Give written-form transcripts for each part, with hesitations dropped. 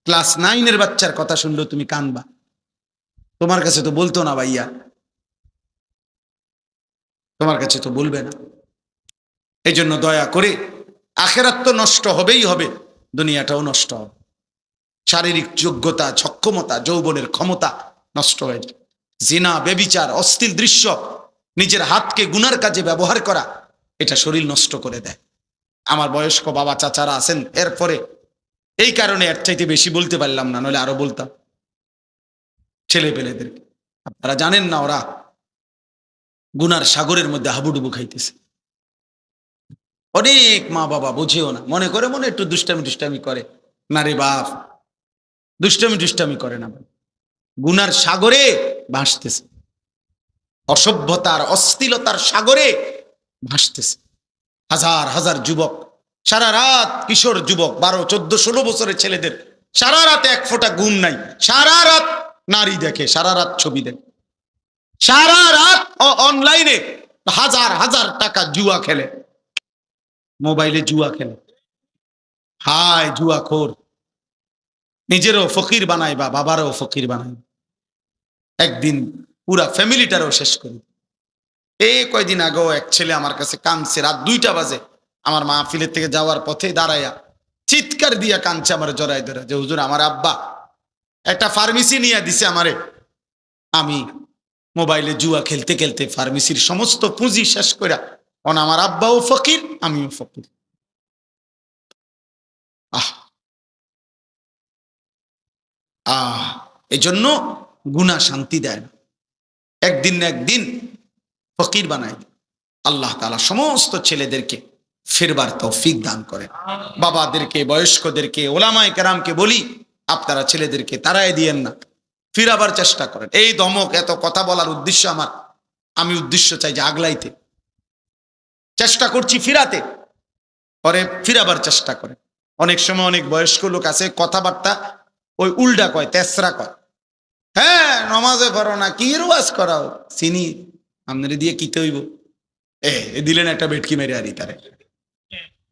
Class 9-এর বাচ্চার কথা শুনলেও তুমি কানবা। তোমার কাছে তো বলতো না ভাইয়া, তোমার কাছে তো বলবে না। এই জন্য দয়া করে, আখেরাত তো নষ্ট হবেই হবে, দুনিয়াটাও নষ্ট হবে। শারীরিক যোগ্যতা, সক্ষমতা, যৌবনের ক্ষমতা নষ্ট হয়ে যায়। জিনা, বেবিচার, অশ্লীল দৃশ্য, নিজের হাতকে গুনার কাজে ব্যবহার করা, এটা শরীর নষ্ট করে দেয়। আমার বয়স্ক বাবা চাচারা আছেন, এরপরে এই কারণে এর চাইতে বেশি বলতে পারলাম না, নইলে আরো বলতাম ছেলে পেলেদেরকে। আপনারা জানেন না ওরা গুনার সাগরের মধ্যে হাবুডুবু খাইতেছে। অনেক মা বাবা বুঝেও না, মনে করে মনে একটু দুষ্টামি করে। না রে বাপ, দুষ্টামি করে না, গুনার সাগরে ভাসতেছে, অসভ্যতার অশ্লীলতার সাগরে ভাসতেছে। হাজার হাজার যুবক সারা রাত, কিশোর যুবক 12, 14, 16 বছরের ছেলেদের সারা রাত এক ফোঁটা ঘুম নাই, সারা রাত নারী দেখে, সারা রাত ছবি দেখে, সারা রাত অনলাইনে হাজার হাজার টাকা জুয়া খেলে, মোবাইলে জুয়া খেলে। হায় জুয়াখোর, নিজেরও ফকির বানায় বা বাবারও ফকির বানায়, একদিন পুরা ফ্যামিলিটারও শেষ করি। এই কয়দিন আগেও এক ছেলে আমার কাছে কাঁদছে, রাত 2টা বাজে, আমার মাহফিলের থেকে যাওয়ার পথে দাঁড়াইয়া চিৎকার দিয়া কাঁদছে আমার জড়াই ধরে, যে হুজুর আমার আব্বা একটা ফার্মেসি নিয়ে দিছে আমারে, আমি মোবাইলে জুয়া খেলতে খেলতে ফার্মেসির সমস্ত পুঁজি শেষ করে, আমার আব্বাও ফকির, আমিও ফকির। আহ আহ এই জন্য গুনাহ শান্তি দেয় না, একদিন না একদিন ফকির বানায়। আল্লাহ তাআলা সমস্ত ছেলেদেরকে ফেরবার তৌফিক দান করেন। বাবাদেরকে, বয়স্কদেরকে, ওলামায়ে কেরামকে বলি, আপনারা ছেলেদেরকে তাড়ায় দিয়েন না, ফিরাবার চেষ্টা করেন। এই ধমক, এত কথা বলার উদ্দেশ্য আমার, আমি উদ্দেশ্য চাই যে আগলাইতে, চেষ্টা করছি ফিরাতে, পরে ফিরাবার চেষ্টা করে। অনেক সময় অনেক বয়স্ক লোক আছে, কথাবার্তা ওই উল্টা কয়, তেসরা কয়, হ্যাঁ নমাজে পড়ো না, কি রোয়াজ করাও, চিনি আপনারে দিয়ে কিতে হইব, দিলেন একটা বেটকি মেরে আরি তারে,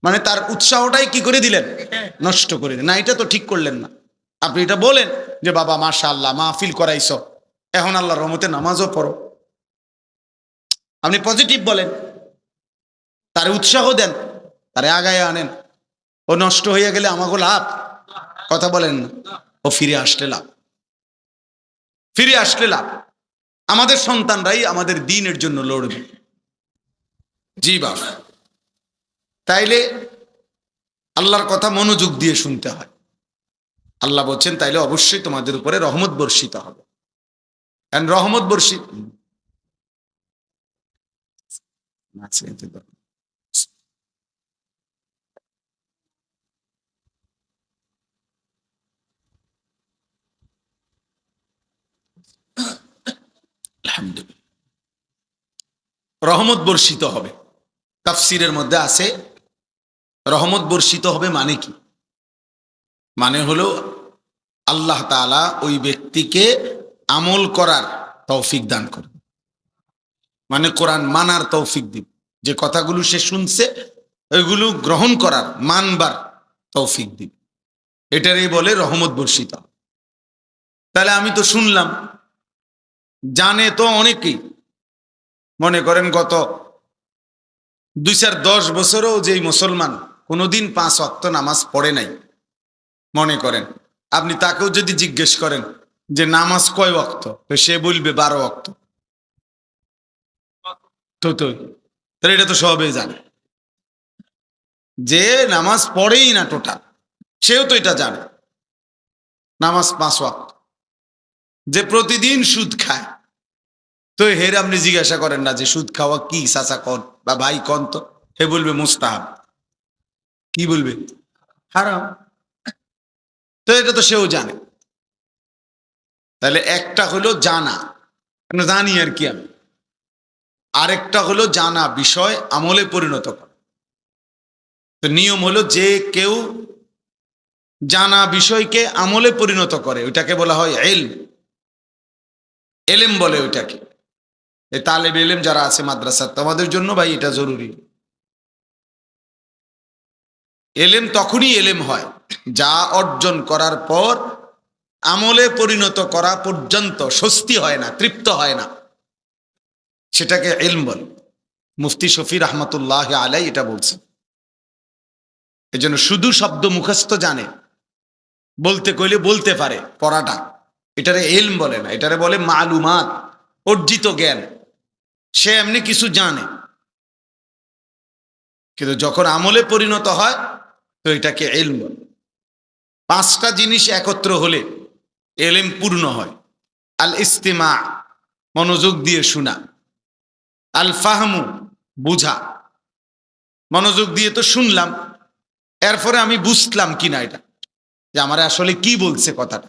মানে তার উৎসাহটাই কি করে দিলেন, নষ্ট করে দিলেন। না, এটা তো ঠিক করলেন না। আপনি এটা বলেন যে বাবা মাশাআল্লাহ মাহফিল করাইছ, এখন আল্লাহর রহমতে নামাজও পড়ো, আপনি পজিটিভ বলেন, তারে উৎসাহ দেন, তারে আগায় আনেন। ও নষ্ট হয়ে গেলে আমাকে লাভ, কথা বলেন না, ও ফিরে আসলে লাভ, ফিরে আসলে লাভ। আমাদের সন্তানরাই আমাদের দ্বীনের জন্য লড়বে। জি বাপ, তাইলে আল্লাহর কথা মনোযোগ দিয়ে শুনতে হয়। আল্লাহ বলছেন তাইলে অবশ্যই তোমাদের উপরে রহমত বর্ষিত হবে। রহমত বর্ষিত আলহামদুলিল্লাহ, রহমত বর্ষিত হবে। তাফসীরের মধ্যে আছে রহমত বর্ষিত হবে মানে কি, মানে হলো আল্লাহ তাআলা ওই ব্যক্তিকে আমল করার তৌফিক দান করবে, মানে কোরআন মানার তৌফিক দিবে, যে কথাগুলো সে শুনছে ওইগুলো গ্রহণ করার, মানবার তৌফিক দিবে, এটারই বলে রহমত বর্ষিত। তাহলে আমি তো শুনলাম, জানে তো অনেকেই, মনে করেন গত 2-10 বছরও যেই মুসলমান কোনোদিন 5 ওয়াক্ত নামাজ পড়ে নাই, মনে করেন আপনি তাকেও যদি জিজ্ঞেস করেন যে নামাজ কয় ওয়াক্ত, তো সে বলবে 12 ওয়াক্ত। তো তাহলে এটা তো সবাই জানে যে নামাজ পড়েই না টোটাল, সেও তো এটা জানে নামাজ 5 ওয়াক্ত। যে প্রতিদিন সুদ খায়, তো হের আপনি জিজ্ঞাসা করেন না যে সুদ খাওয়া কি চাচা কন বা ভাই কন, তো হে বলবে মুস্তাহাব, কি বলবে হারাম। তো এটা তো সেও জানে। তাহলে একটা হলো জানা, জানি আর কি আমি, আরেকটা হলো জানা বিষয় আমলে পরিণত করা। তো নিয়ম হলো যে কেউ জানা বিষয়কে আমলে পরিণত করে ওইটাকে বলা হয় এলেম বলে ওইটাকে। এই তালেব এলেম যারা আছে মাদ্রাসার, তোমাদের জন্য ভাই এটা জরুরি। এলেম তখনই এলেম হয় যা অর্জন করার পর আমলে পরিণত করা পর্যন্ত স্বস্তি হয় না, তৃপ্ত হয় না, সেটাকে ইলম বলে। মুফতি শফি রহমতুল্লাহ আলাই এটা বলছেন। এই জন্য শুধু শব্দ মুখস্থ জানে, বলতে কইলে বলতে পারে, পড়াটা, এটারে ইলম বলে না, এটারে বলে মালুমাত, অর্জিত জ্ঞান। সে এমনি কিছু জানে, কিন্তু যখন আমলে পরিণত হয় তো এটাকে ইলম বলে। পাঁচটা জিনিস একত্র হলে ইলম পূর্ণ হয়। আল ইস্তিমা, মনোযোগ দিয়ে শোনা। আল ফাহমু, বুঝা, মনোযোগ দিয়ে তো শুনলাম, এরপরে আমি বুঝলাম কিনা এটা, যে আমার আসলে কি বলছে কথাটা।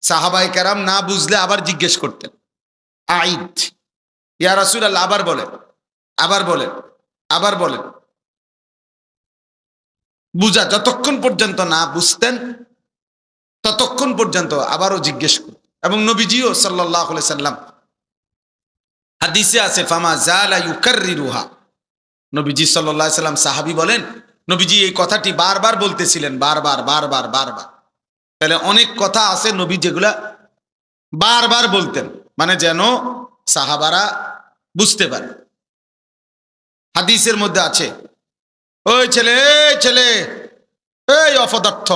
সাহাবায়ে কেরাম না বুঝলে আবার জিজ্ঞেস করতেন, আইদ, ইয়া রাসূলুল্লাহ, আবার বলেন, আবার বলেন, আবার বলেন। বুঝা, যতক্ষণ পর্যন্ত না বুঝতেন ততক্ষণ পর্যন্ত আবারও জিজ্ঞেস করতেন। এবং নবীজিও সাল্লাল্লাহু আলাইহি সাল্লাম, হাদিসে আছে, ফামা জালা ইউকাররিরুহা, নবীজি সাল্লাল্লাহু আলাইহি সাল্লাম, সাহাবী বলেন, নবীজি এই কথাটি বারবার বলতেছিলেন, বারবার বারবার বারবার। তাহলে অনেক কথা আছে নবী যেগুলা বারবার বলতেন, মানে যেন সাহাবারা বুঝতে পারে। হাদিসের মধ্যে আছে, ওই ছেলে, এই ছেলে, এই অপদার্থ,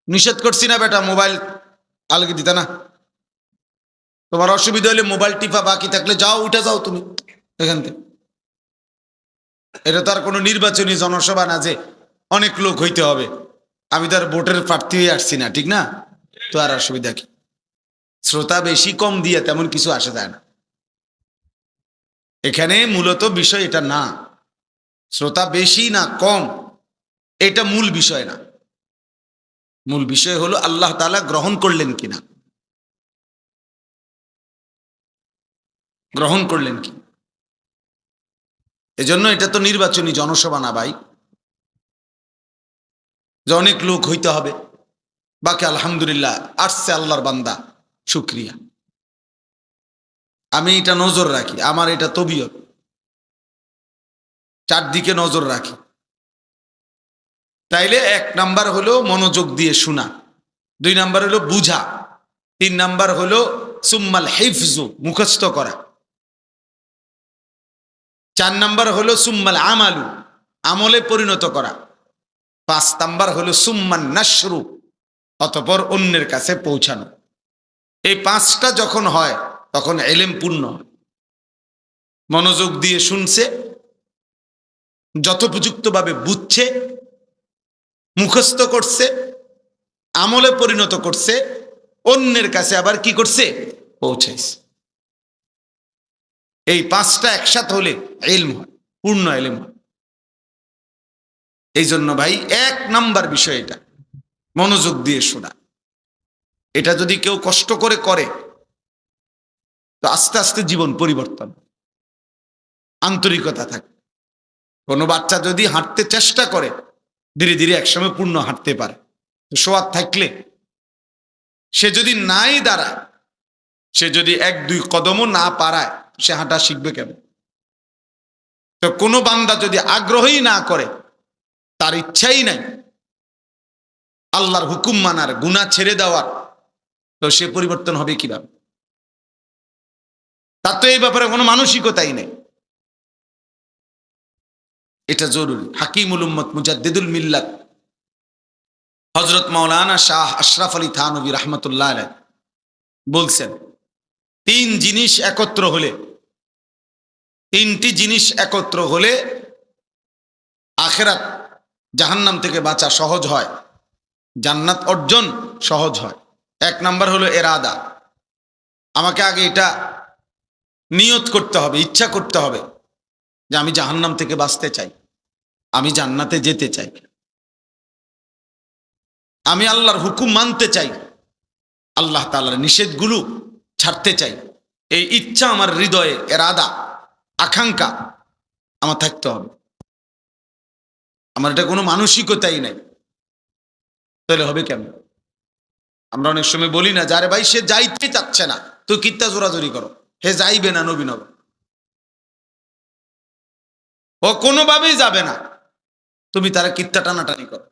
নিষেধ করছি না বেটা, মোবাইল আলগে দিতে না, তোমার অসুবিধা হলে মোবাইল টিপা, বাকি থাকলে যাও, উঠে যাও তুমি এখান থেকে। এটা তো আর কোনো নির্বাচনী জনসভা না যে অনেক লোক হইতে হবে, আমি তো আর ভোটের প্রার্থী হয়ে আসছি না, ঠিক না? তো আর অসুবিধা কি? শ্রোতা বেশি কম দিয়ে তেমন কিছু আসে যায় না। এখানে মূলত বিষয় এটা না, শ্রোতা বেশি না কম, এটা মূল বিষয় না। মূল বিষয় হলো আল্লাহ তাআলা গ্রহণ করলেন কিনা, গ্রহণ করলেন কি। এজন্য এটা তো নির্বাচনী জনসভা না ভাই, যে অনেক লোক হইতে হবে, বাকি আলহামদুলিল্লাহ আসছে আল্লাহর বান্দা, শুকরিয়া। আমি এটা নজর রাখি, আমার এটা তবিয়ত, চারদিকে নজর রাখি। তাইলে 1 নাম্বার হলো মনোযোগ দিয়ে শোনা, 2 নাম্বার হলো বুঝা, 3 নাম্বার হলো সুম্মাল হিফজু, মুখস্থ করা, 4 নাম্বার হলো সুম্মাল আমালু, আমলে পরিণত করা, 5 নাম্বার হলো সুম্মান নাশরু, অতঃপর অন্যের কাছে পৌঁছানো। এই 5টা যখন হয় তখন ইলম পূর্ণ হয়। মনোযোগ দিয়ে শুনছে, যথোপযুক্তভাবে বুঝছে, মুখস্থ করছে, আমলে পরিণত করছে, অন্যের কাছে আবার কি করছে, পৌঁছাইছে। এই 5টা একসাথে হলে ইলম হয়, পূর্ণ ইলম হয়। এই জন্য ভাই 1 নাম্বার বিষয় এটা, মনোযোগ দিয়ে শোনা। এটা যদি কেউ কষ্ট করে করে তো আস্তে আস্তে জীবন পরিবর্তন, আন্তরিকতা থাকে। কোনো বাচ্চা যদি হাঁটতে চেষ্টা করে ধীরে ধীরে একসময় পূর্ণ হাঁটতে পারে। তো সোয়াদ থাকলে সে যদি নাই দাঁড়ায়, সে যদি 1-2 কদমও না পারায়, সে হাঁটা শিখবে কেন? তো কোনো বান্দা যদি আগ্রহই না করে, তার ইচ্ছাই নাই আল্লাহর হুকুম মানার, গুনাহ ছেড়ে দেওয়ার, তো সে পরিবর্তন হবে কিভাবে? তার তো এই ব্যাপারে কোনো মানসিকতাই নেই। এটা জরুরি। হাকিমুল উম্মত মুজাদ্দিদুল মিল্লাত হযরত মাওলানা শাহ আশরাফ আলী থানভী রাহমাতুল্লাহ আলাইহি বলছেন, 3 জিনিস একত্র হলে, 3টি জিনিস একত্র হলে আখিরাত, জাহান্নাম থেকে বাঁচা সহজ হয়, জান্নাত অর্জন সহজ হয়। 1 নাম্বার হলো ইরাদা, আমাকে আগে এটা নিয়ত করতে হবে, ইচ্ছা করতে হবে যে আমি জাহান্নাম থেকে বাঁচতে চাই, আমি জান্নাতে যেতে চাই, আমি আল্লাহর হুকুম মানতে চাই, আল্লাহ তাআলার নিষেধগুলো ছাড়তে চাই। এই ইচ্ছা আমার হৃদয়ে, ইরাদা, আকাঙ্ক্ষা আমার থাকতে হবে। আমার এটা কোনো মানসিকতাই নাই, তাহলে হবে কেন? আমরা অনেক সময় বলি না, যারে ভাই সে যাইতে চাচ্ছে না, তুই কিত্তা জোরাজোরি করো, হে যাইবে না নবীনগর, ও কোনোভাবেই যাবে না। তুমি তারা কিত্তা টানাটানি করো,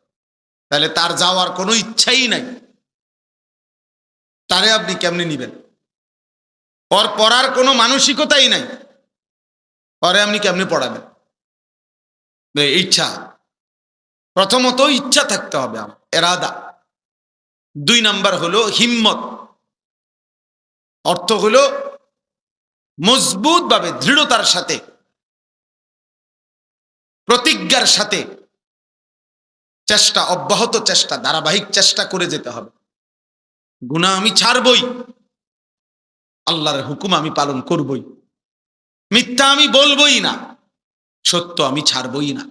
তাহলে তার যাওয়ার কোনো ইচ্ছাই নাই, তারে আপনি কেমনে নিবেন? ওর পড়ার কোনো মানসিকতাই নাই, পরে আপনি কেমনে পড়াবেন? ইচ্ছা, প্রথমত ইচ্ছা থাকতে হবে, আমার এরাদা। 2 নাম্বার হলো হিম্মত, অর্থ হলো মজবুত ভাবে দৃঢ়তার সাথে, প্রতিজ্ঞার সাথে চেষ্টা, অব্যাহত চেষ্টা, ধারাবাহিক চেষ্টা করে যেতে হবে। গুনাহ আমি ছাড়বই, আল্লাহর হুকুম আমি পালন করবই, মিথ্যা আমি বলবই না, সত্য আমি ছাড়বই না।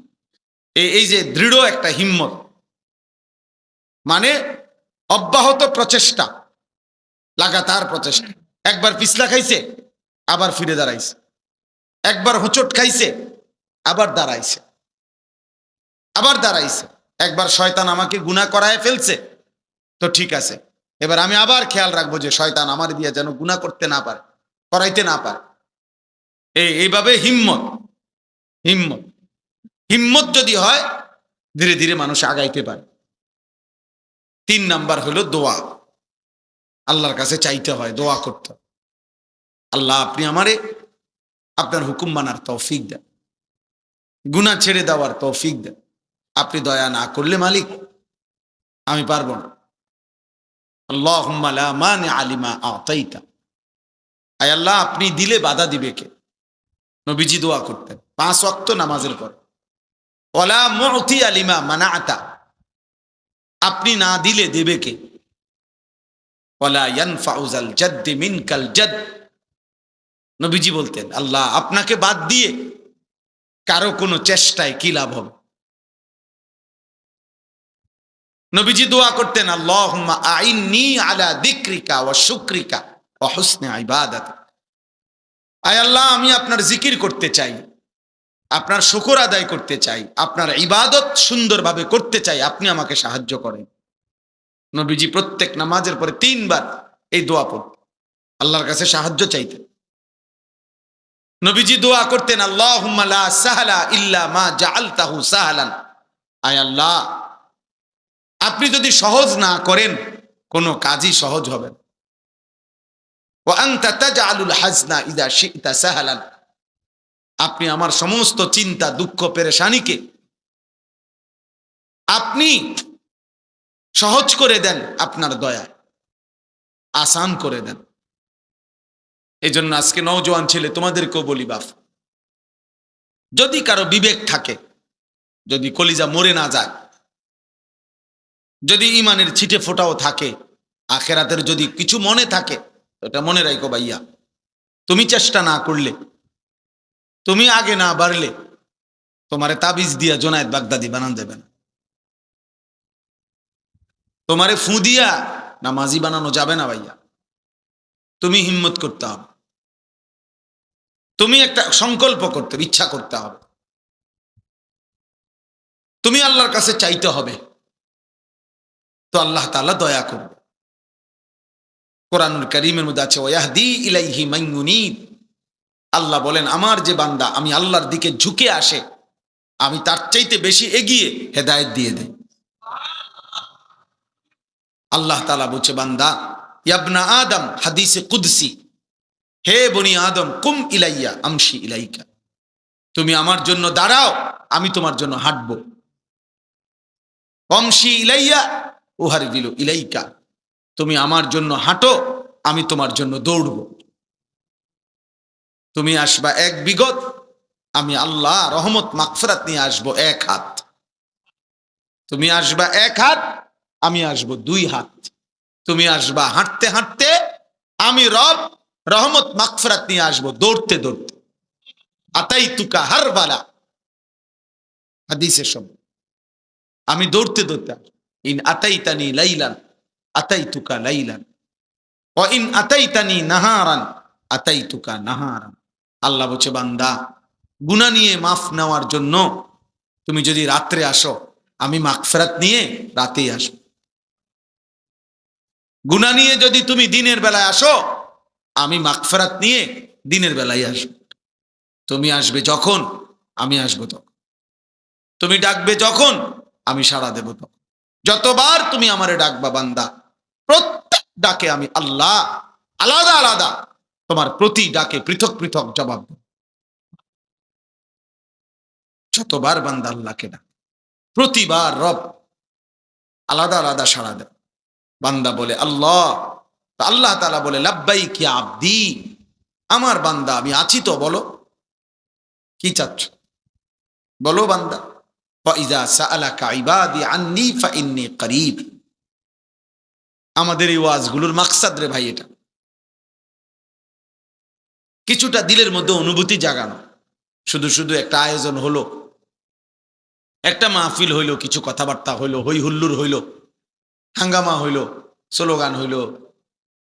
এই যে দৃঢ় একটা হিম্মত, মানে অব্যাহত প্রচেষ্টা, লাগাতার প্রচেষ্টা। একবার পিছলা খাইছে, আবার ফিরে দাঁড়াইছে, একবার হোঁচট খাইছে, আবার দাঁড়াইছে, আবার দাঁড়াইছে। একবার শয়তান আমাকে গুনাহ করায় ফেলছে, তো ঠিক আছে, এবার আমি আবার খেয়াল রাখবো যে শয়তান আমার দিয়ে যেন গুনাহ করতে না পারে, করাইতে না পারে। এইভাবে হিম্মত, হিম্মত হিম্মত যদি হয়, ধীরে ধীরে মানুষ আগাইতে পারে। 3 নাম্বার হলো দোয়া, আল্লাহর কাছে চাইতে হয়, দোয়া করতে হয়, আল্লাহ আপনি আমারে আপনার হুকুম মানার তৌফিক দেন, গুনাহ ছেড়ে দেওয়ার তৌফিক দেন। আপনি দয়া না করলে মালিক আমি পারবো না। আল্লাহুম্মা লা মানিআ লিমা আ'তাইতা, আয় আল্লাহ আপনি দিলে বাধা দিবে কে? নবীজি দোয়া করতেন 5 ওয়াক্ত নামাজের পর, ওয়ালা মু'তিয়া লিমা মানা'তা, আপনি না দিলে দেবে কে? ওয়ালা ইয়ানফাউ যাল জাদ্দি মিনকাল জাদ, নবীজি বলতেন আল্লাহ আপনাকে বাদ দিয়ে কারো কোনো চেষ্টায় কি লাভ হবে? নবীজি দোয়া করতেন আল্লাহুম্মা আইন্নি আলা যিকরিকা ওয়া শুকরিকা ওয়া হুসনি ইবাদাতিক, আয় আল্লাহ আমি আপনার জিকির করতে চাই, আপনার শুকর আদায় করতে চাই, আপনার ইবাদত সুন্দরভাবে করতে চাই, আপনি আমাকে সাহায্য করেন। নবীজি প্রত্যেক নামাজের পরে 3 বার এই দোয়া পড়তেন, আল্লাহর কাছে সাহায্য চাইতেন। নবীজি দোয়া করতেন আল্লাহুম্মা লা সাহলা ইল্লা মা জাআলতাহু সাহলান, আয় আল্লাহ আপনি যদি সহজ না করেন কোনো কাজই সহজ হবে না। ওয়া আনতা তাজআলুল হাজনা ইযা শি'তা সাহলান, আপনি আমার সমস্ত চিন্তা দুঃখ পেরেশানিকে আপনি সহজ করে দেন, আপনার দয়ায় আসান করে দেন। এই জন্য আজকে নওজোয়ান ছেলে তোমাদেরকেও বলি, বাপ যদি কারো বিবেক থাকে, যদি কলিজা মরে না যায়, যদি ইমানের ছিটে ফোটাও থাকে, আখেরাতের যদি কিছু মনে থাকে, এটা মনে রাখো ভাইয়া, তুমি চেষ্টা না করলে, তুমি আগে না বাড়লে তোমারে তাবিজ দিয়া জোনায়েদ বাগদাদি বানান দেবে না, তোমারে ফু দিয়া নামাজি বানানো যাবে না ভাইয়া। তুমি হিম্মত করতে হবে, তুমি একটা সংকল্প করতে, ইচ্ছা করতে হবে, তুমি আল্লাহর কাছে চাইতে হবে, তো আল্লাহ তাআলা দয়া করবে। কোরআনুল কারীমের মধ্যে আছে ওয়াহদি ইলাইহি মান ইউনীব, আল্লাহ বলেন আমার যে বান্দা আমি আল্লাহর দিকে ঝুঁকে আসে, আমি তার চাইতে বেশি এগিয়ে হেদায়েত দিয়ে দেই। আল্লাহ তাআলা বলছে বান্দা ইবনা আদম, হাদিসে কুদসি, হে বনি আদম কুম ইলাইয়া আমশি ইলাইকা, তুমি আমার জন্য দাঁড়াও আমি তোমার জন্য হাঁটবো। আমশি ইলাইয়া উহারবিলু ইলাইকা, তুমি আমার জন্য হাঁটো আমি তোমার জন্য দৌড়ব। তুমি আসবা 1 বিগত, আমি আল্লাহ রহমত মাগফিরাত নিয়ে আসবো 1 হাত। তুমি আসবা 1 হাত, আমি আসবো 2 হাত। তুমি আসবা হাঁটতে হাঁটতে, আমি রব রহমত মাগফিরাত নিয়ে আসবো দৌড়তে দৌড়তে। আতাইতুকা হারবালা, হাদিসের শব্দ, আমি দৌড়তে দৌড়তে। ইন আতাইতানি লাইলান আতাইতুকা লাইলান ওয়া ইন আতাইতানি নাহারান আতাইতুকা নাহারান। আল্লাহ বলছে বান্দা গুনাহ নিয়ে মাফ নেওয়ার জন্য তুমি যদি রাত্রে আসো, আমি মাগফিরাত নিয়ে রাতেই আসবো। গুনাহ নিয়ে যদি তুমি দিনের বেলায় আসো, আমি মাগফিরাত নিয়ে দিনের বেলায় আসবো। তুমি আসবে যখন, আমি আসবো তখন। তুমি ডাকবে যখন আমি সাড়া দেব তখন। যতবার তুমি আমারে ডাকবা বান্দা, প্রত্যেক ডাকে আমি আল্লাহ আলাদা আলাদা তোমার প্রতি ডাকে পৃথক পৃথক জবাব দেব। যতবার বান্দা আল্লাহকে ডাক, প্রতিবার রব আলাদা আলাদা সাড়া দেব। বান্দা বলে আল্লাহ, আল্লাহ তাআলা বলে লাব্বাইক ইয়া আবদি, আমার বান্দা আমি আছি তো, বলো কি চাচ্ছ বলো বান্দা। ফাইজা সাআলাকা ইবাদি আন্নী ফাইন্নী করিব। আমাদের এই ওয়াজগুলোর মাকসাদ রে ভাই এটা, কিছুটা দিলের মধ্যে অনুভূতি জাগানো। শুধু শুধু একটা আয়োজন হলো, একটা মাহফিল হইলো, কিছু কথাবার্তা হইলো, হই হুল্লুর হইলো, হাঙ্গামা হইলো, স্লোগান হইলো,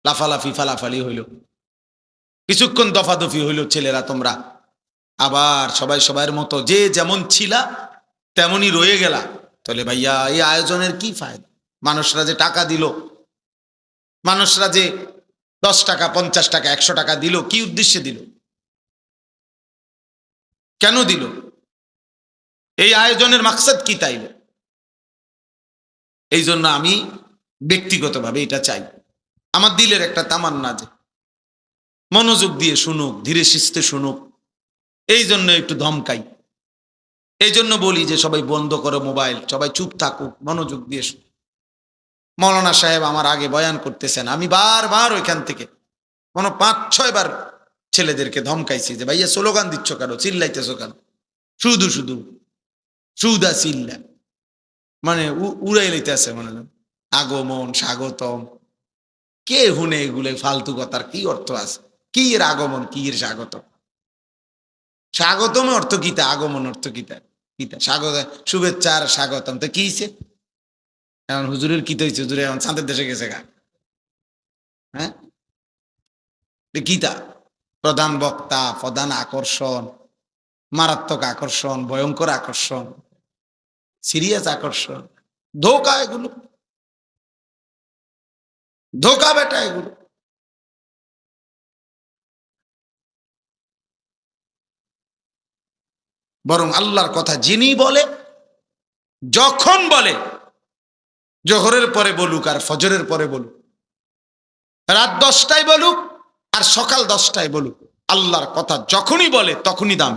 লাফালাফি ফালাফালি হইলো, কিছুক্ষণ দফাদফি হইলো, ছেলেরা তোমরা আবার সবাই সবার মতো যে যেমন ছিলা তেমনই রয়ে গেলা, তাহলে ভাইয়া এই আয়োজনের কি ফায়দা? মানুষরা যে টাকা দিল, মানুষরা যে 10 টাকা 50 টাকা 100 টাকা দিল, কি উদ্দেশ্যে দিল? কেন দিল? এই আয়োজনের মাকসাদ কি তাইল? এই জন্য আমি ব্যক্তিগতভাবে এটা চাই, আমার দিলের একটা তামান্না যে মনোযোগ দিয়ে শুনুক, ধীরে সুস্থে শুনুক, এই জন্য একটু ধমকাই। এই জন্য বলি যে সবাই বন্ধ করো মোবাইল, সবাই চুপ থাকুক, মনোযোগ দিয়ে শুনুক। মৌলানা সাহেব আমার আগে বয়ান করতেছেন, আমি বারবার ওইখান থেকে 5-6 বার ছেলেদেরকে ধমকাইছি যে ভাইয়া স্লোগান দিচ্ছ কেন, চিল্লাইতেছ কেন, শুধু শুধু সুদা চিল্লা, মানে উড়াই লইতেছে, মানে আগমন স্বাগতম, কে হুনে এগুলো ফালতু কথার কি অর্থ আছে? কি এর আগমন, কি এর স্বাগতম? স্বাগতম অর্থ কিতা, আগমন অর্থ কিতা? কিতা স্বাগত, শুভেচ্ছা আর স্বাগতম তো কি হইছে? এখন হুজুরের কি হয়েছে? হুজুরে এখন চাঁদের দেশে গেছে গা, হ্যাঁ? গীতা প্রধান বক্তা, প্রধান আকর্ষণ, মারাত্মক আকর্ষণ, ভয়ঙ্কর আকর্ষণ, সিরিয়াস আকর্ষণ, ধোকা, এগুলো ধোকা বেটা, এগুলো। বরং আল্লাহর কথা যিনি বলে, যখন বলে, জোহরের পরে বলুক আর ফজরের পরে বলুক, রাত 10টায় বলুক আর সকাল 10টায় বলুক, আল্লাহর কথা যখনই বলে তখনই দাম,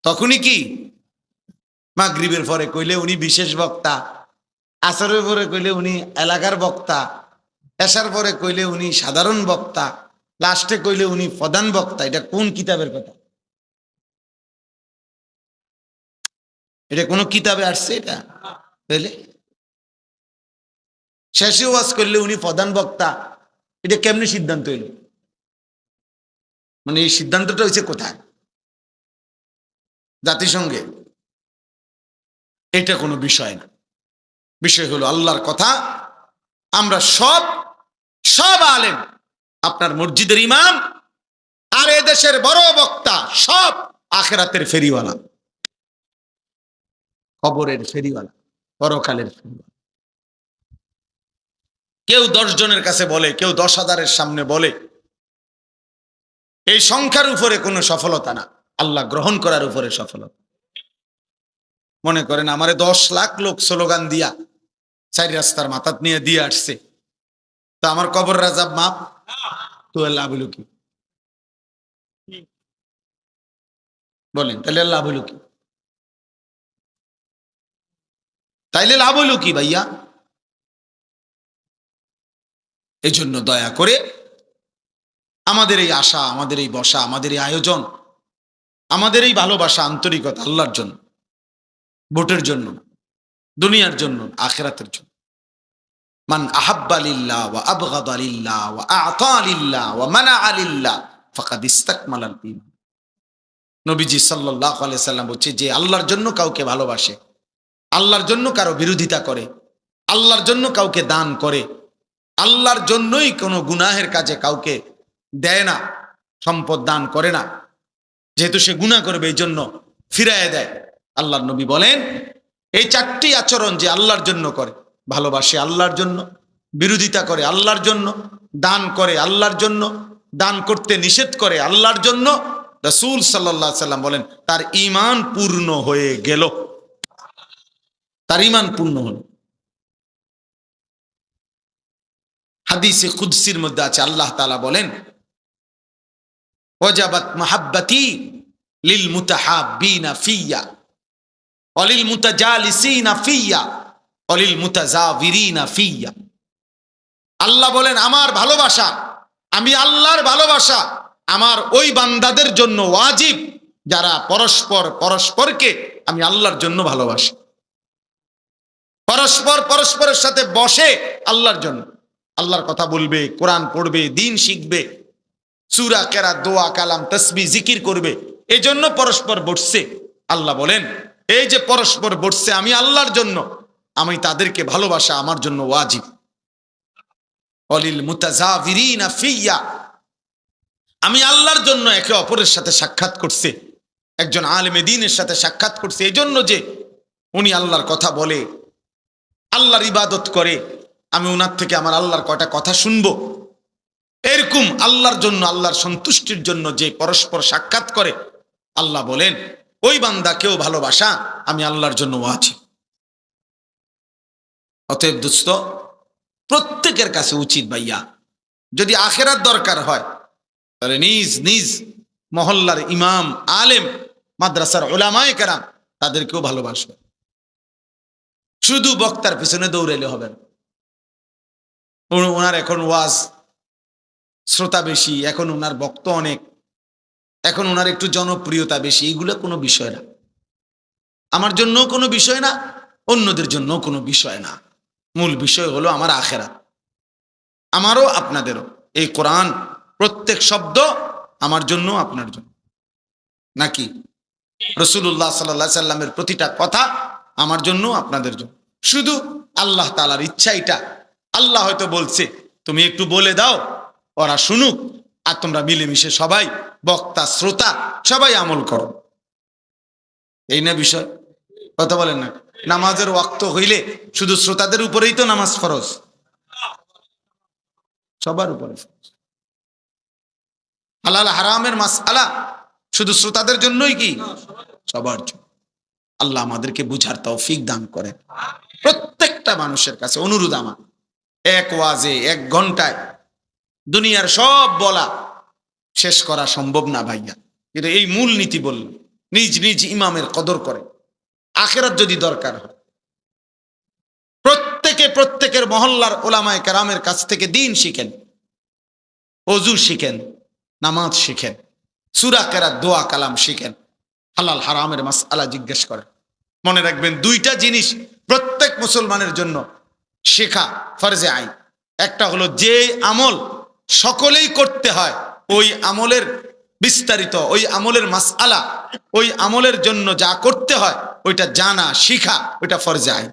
তখনই কি? মাগরিবের পরে কইলে উনি বিশেষ বক্তা, আসরের পরে কইলে উনি এলাকার বক্তা, এশার পরে কইলে উনি সাধারণ বক্তা, লাস্টে কইলে উনি প্রধান বক্তা। এটা কোন কিতাবের কথা? এটা কোন কিতাবে আসছে? এটা তাইলে শেষে ওয়াজ করলে উনি প্রধান বক্তা, এটা কেমনে সিদ্ধান্ত হইল? মানে এই সিদ্ধান্তটা হয়েছে কোথায়? জাতিসংঘে? এটা কোনো বিষয় না। বিষয় হলো আল্লাহর কথা। আমরা সব আলেম, আপনার মসজিদের ইমাম আর এদেশের বড় বক্তা, সব আখিরাতের ফেরিওয়ালা, কবরের ফেরিওয়ালা, পরকালের ফেরিওয়ালা। কেউ 10 জনের কাছে বলে, কেউ 10,000-এর সামনে বলে, এই সংখ্যার উপরে কোনো সফলতা না, আল্লাহ গ্রহণ করার উপরে সফলতা। মনে করেন আমারে 10 লাখ লোক স্লোগান দিয়া 4 রাস্তার মাথাত নিয়ে দিয়ে আসছে, তো আমার কবর রাজাব মাপ, তো লাভ হইল কি? বলেন তাহলে লাভ হইল কি? তাইলে লাভ হইল কি ভাইয়া? এই জন্য দয়া করে আমাদের এই আশা, আমাদের এই বসা, আমাদের এই আয়োজন, আমাদের এই ভালোবাসা, আন্তরিকতা আল্লাহর জন্য, ভোটের জন্য, দুনিয়ার জন্য, আখিরাতের জন্য। মান আহাব্বা লিল্লাহ ওয়া আবগাদা লিল্লাহ ওয়া আ'তা লিল্লাহ ওয়া মানাআ লিল্লাহ ফাকাদ ইসতাকমালাল ঈমান। নবীজি সাল্লাল্লাহু আলাইহি সাল্লাম বলছে, যে আল্লাহর জন্য কাউকে ভালোবাসে, আল্লাহর জন্য কারো বিরোধিতা করে, আল্লাহর জন্য কাউকে দান করে, আল্লাহর জন্যই কোনো গুনাহের কাজে কাউকে দেয় না, সম্পদ দান করে না, যেহেতু সে গুনাহ করবে এই জন্য ফিরায় দেয়। আল্লাহর নবী বলেন, এই 4টি আচরণ যে আল্লাহর জন্য করে, ভালোবাসে আল্লাহর জন্য, বিরোধিতা করে আল্লাহর জন্য, দান করে আল্লাহর জন্য, দান করতে নিষেধ করে আল্লাহর জন্য, রাসূল সাল্লাল্লাহু আলাইহি সাল্লাম বলেন তার ঈমান পূর্ণ হয়ে গেল, তার ঈমান পূর্ণ হলো। হাদিসে কুদসির মধ্যে আছে, আল্লাহ তাআলা বলেন ওয়াজাবাত মাহাব্বাতি লিল মুতাহাব্বিনা ফিয়া ওয়া লিল মুতাজালিসিনা ফিয়া ওয়া লিল মুতাজাবিরিনা ফিয়া। আল্লাহ বলেন আমার ভালোবাসা, আমি আল্লাহর ভালোবাসা আমার ওই বান্দাদের জন্য ওয়াজিব যারা পরস্পরকে আমি আল্লাহর জন্য ভালোবাসি। পরস্পরের সাথে বসে আল্লাহর জন্য, আল্লাহর কথা বলবে, কোরআন পড়বে, দ্বীন শিখবে, সূরা কেরাত, দোয়া, কালাম, তাসবিহ, জিকির করবে, এজন্য পরস্পর বসছে। আল্লাহ বলেন এই যে পরস্পর বসছে আমি আল্লাহর জন্য, আমি তাদেরকে ভালোবাসা আমার জন্য ওয়াজিব। ওয়ালিল মুতাজাবিরিনা ফিয়া, আমি আল্লাহর জন্য একে অপরের সাথে সাক্ষাৎ করছে, একজন আলেমে দ্বীনের সাথে সাক্ষাৎ করছে এই জন্য যে উনি আল্লাহর কথা বলে, আল্লাহর ইবাদত করে, আমি ওনার থেকে আমার আল্লাহর কয়টা কথা শুনবো। এরকম আল্লাহর জন্য, আল্লাহর সন্তুষ্টির জন্য যে পরস্পর সাক্ষাৎ করে, আল্লাহ বলেন ওই বান্দাকেও ভালোবাসা আমি আল্লাহর জন্য ওয়াজিব। অতএব দোস্ত, প্রত্যেকের কাছে উচিত ভাইয়া, যদি আখেরাত দরকার হয় তাহলে নিজ নিজ মহল্লার ইমাম, আলেম, মাদ্রাসার উলামায়ে কেরাম তাদেরকেও ভালোবাসবে। শুধু বক্তার পিছনে দৌড়াইলে হবে না। ওনার এখন ওয়াজ শ্রোতা বেশি, এখন ওনার বক্তা অনেক, এখন ওনার একটু জনপ্রিয়তা বেশি, এগুলো কোনো বিষয় না, আমার জন্য কোনো বিষয় না, অন্যদের জন্য কোনো বিষয় না। মূল বিষয় হলো আমার আখেরাত, আমারও আপনাদেরও। এই কোরআন প্রত্যেক শব্দ আমার জন্য আপনার জন্য, নাকি রাসূলুল্লাহ সাল্লাল্লাহু আলাইহি সাল্লামের প্রতিটা কথা আমার জন্য আপনাদের জন্য। শুধু আল্লাহ তাআলার ইচ্ছা এটা, আল্লাহ হয়তো বলছে তুমি একটু বলে দাও, ওরা শুনুক, আর তোমরা মিলেমিশে সবাই বক্তা শ্রোতা সবাই আমল করো, এই না বিষয়। কথা বলেন না? নামাজের ওয়াক্ত হইলে শুধু শ্রোতাদের উপরেই তো নামাজ ফরজ, সবার উপরে ফরজ। হালাল হারামের মাসআলা শুধু শ্রোতাদের জন্যই কি? সবার জন্য। আল্লাহ আমাদেরকে বুঝার তৌফিক দান করেন। প্রত্যেকটা মানুষের কাছে অনুরোধ আমার, এক ওয়াজে 1 ঘন্টায় দুনিয়ার সব বলা শেষ করা সম্ভব না ভাইয়া, কিন্তু এই মূল নীতি বললাম, নিজ নিজ ইমামের কদর করে। আখেরাত যদি দরকার হয়, প্রত্যেকের মহল্লার উলামায়ে কেরামের কাছ থেকে দ্বীন শিখেন, ওযু শিখেন, নামাজ শিখেন, সূরা কেরাত, দোয়া, কালাম শিখেন, হালাল হারামের মাসআলা জিজ্ঞেস করেন। মনে রাখবেন 2টা জিনিস প্রত্যেক মুসলমানের জন্য শেখা ফরজে আইন। একটা হলো যে আমল সকলেই করতে হয়, ওই আমলের বিস্তারিত, ওই আমলের মাসআলা, ওই আমলের জন্য যা করতে হয় ওইটা জানা শিখা, ওইটা ফরজে আইন।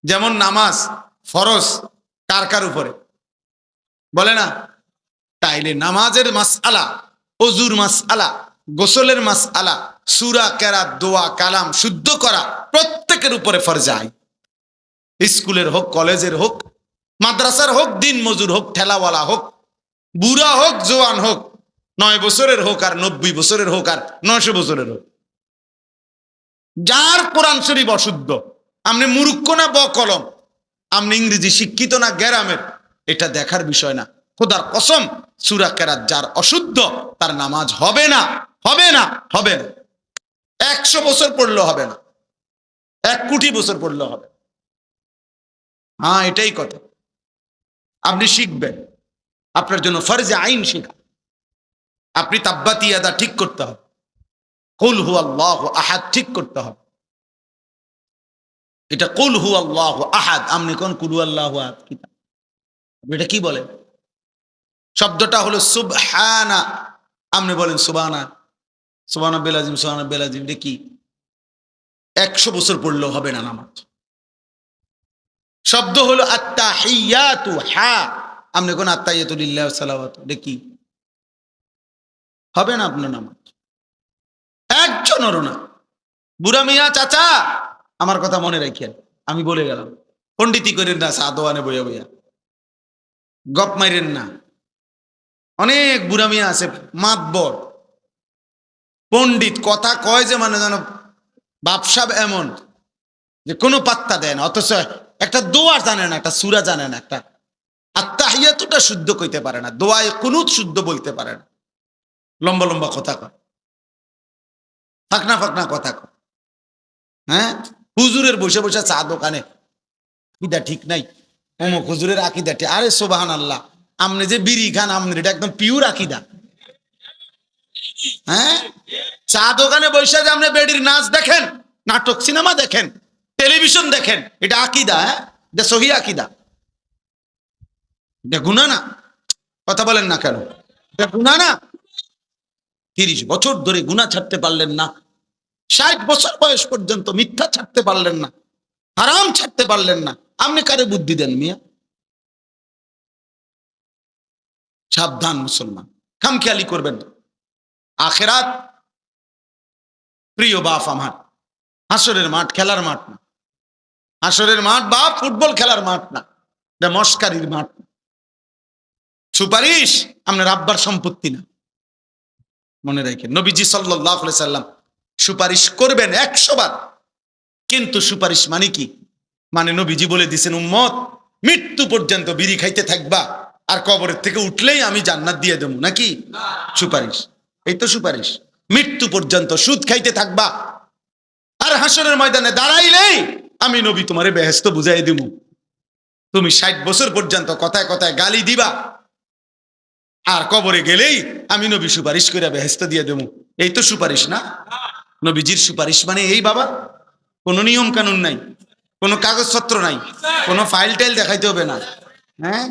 যেমন নামাজ ফরজ কার কার উপরে বলে না? তাইলে নামাজের মাসআলা, ওযুর মাসআলা, গোসলের মাসআলা, সূরা কেরাত, দোয়া, কালাম শুদ্ধ করা প্রত্যেকের উপরে ফরজে আইন। স্কুলের হোক, কলেজের হোক, মাদ্রাসার হোক, দিন মজুর হোক, ঠেলাওয়ালা হোক, বুড়া হোক, জওয়ান হোক, 9 বছরের হোক আর 90 বছরের হোক আর 900 বছরের হোক, যার কোরআন শরীফ অশুদ্ধ, আপনি মূর্খ না বকলম, আপনি ইংরেজি শিক্ষিত না গ্রামের, এটা দেখার বিষয় না। খোদার কসম, সূরা কেরাত যার অশুদ্ধ তার নামাজ হবে না, হবে না, হবে না। 100 বছর পড়লেও হবে না, 1 কোটি বছর পড়লেও হবে। হ্যাঁ, এটাই কথা। আপনি শিখবেন, আপনার জন্য ফরজে আইন শেখা। আপনি তাব্বাতি ইয়াদা ঠিক করতে হবে, কুল হুয়াল্লাহু আহাদ ঠিক করতে হবে। এটা কুল হুয়াল্লাহু আহাদ, আপনি কোন কুল হুয়াল্লাহু আহাদ কিতাব, এটা কি বলেন? শব্দটা হলো সুবহানা, আপনি বলেন সুবহানা, সুবহানাল্লাহিল আযীম, সুবহানাল্লাহিল আযীম, এটা কি? 100 বছর পড়লেও হবে না নামাজ। শব্দ হলো আত্তাহিয়াতু, হা, আপনি কোন আত্তাহিয়াতু লিল্লাহি ওয়া সালাওয়াতু, এটা কি? হবে না আপনার নামাজ। একজনেরও না। বুড়া মিয়া, চাচা আমার কথা মনে রাখেন, আমি বলে গেলাম, পণ্ডিতি করেন না, সাদোয়ানে বইয়া বইয়া গপ মাইরেন না। অনেক বুড়া মিয়া আছে মাতবর, পণ্ডিত কথা কয় যে মানে যেন বাপসাব এমন যে কোনো পাত্তা দেয় না, অথচ একটা দোয়া জানে না, একটা সূরা জানে না, একটা আত্তাহিয়াতুটা শুদ্ধ কইতে পারে না, দোয়ায়ে কুনুত শুদ্ধ বলতে পারে না, লম্বা লম্বা কথা কয়, ফাঁকনা ফাঁকনা কথা কয়। হ্যাঁ, হুজুরের বসে বসে চা দোকানে আকিদা ঠিক নাই, অমুক হুজুরের আকিদা ঠিক। আরে সুবহানাল্লাহ, আপনি যে বিড়ি খান আপনি এটা একদম পিওর আকিদা। হ্যাঁ, চা দোকানে বসে যে আপনি বেডির নাচ দেখেন, নাটক সিনেমা দেখেন, টেলিভিশন দেখেন, এটা আকিদা? হ্যাঁ, এটা সহি আকিদা? এটা গুনাহ না? কথা বলেন না কেন? এটা গুনাহ না? 30 বছর ধরে গুনাহ ছাড়তে পারলেন না, 60 বছর বয়স পর্যন্ত মিথ্যা ছাড়তে পারলেন না, হারাম ছাড়তে পারলেন না, আপনি কারে বুদ্ধি দেন মিয়া? সাবধান মুসলমান, খামখেয়ালি করবেন। আখেরাত প্রিয় বাপ আমার, হাসরের মাঠ খেলার মাঠ না। হাসরের মাঠ বা ফুটবল খেলার মাঠ না, এটা মস্কারির মাঠ। সুপারিশ আপনার আব্বার সম্পত্তি না, মনে রাখেন। নবীজি সাল্লাল্লাহু আলাইহি সাল্লাম সুপারিশ করবেন 100 বার, কিন্তু সুপারিশ মানে কি? মানে নবীজি বলে দিয়েছেন, উম্মত মৃত্যু পর্যন্ত বিড়ি খাইতে থাকবা, আর কবরের থেকে উঠলেই আমি জান্নাত দিয়ে দেবো, নাকি? সুপারিশ, এই তো সুপারিশ। মৃত্যু পর্যন্ত সুদ খাইতে থাকবা, আর হাসরের ময়দানে দাঁড়াইলেই আমি নবী তোমারে বেহেশত বুঝাই দিব। তুমি 60 বছর পর্যন্ত কথায় কথায় গালি দিবা, আর কবরে গেলেই আমি নবী সুপারিশ করে বেহেশত দিয়ে দেবো। এই তো সুপারিশ না? নবীজির সুপারিশ মানে এই বাবা, কোনো নিয়ম কানুন নাই, কোনো কাগজপত্র নাই, কোনো ফাইল টাইল দেখাইতে হবে না। হ্যাঁ,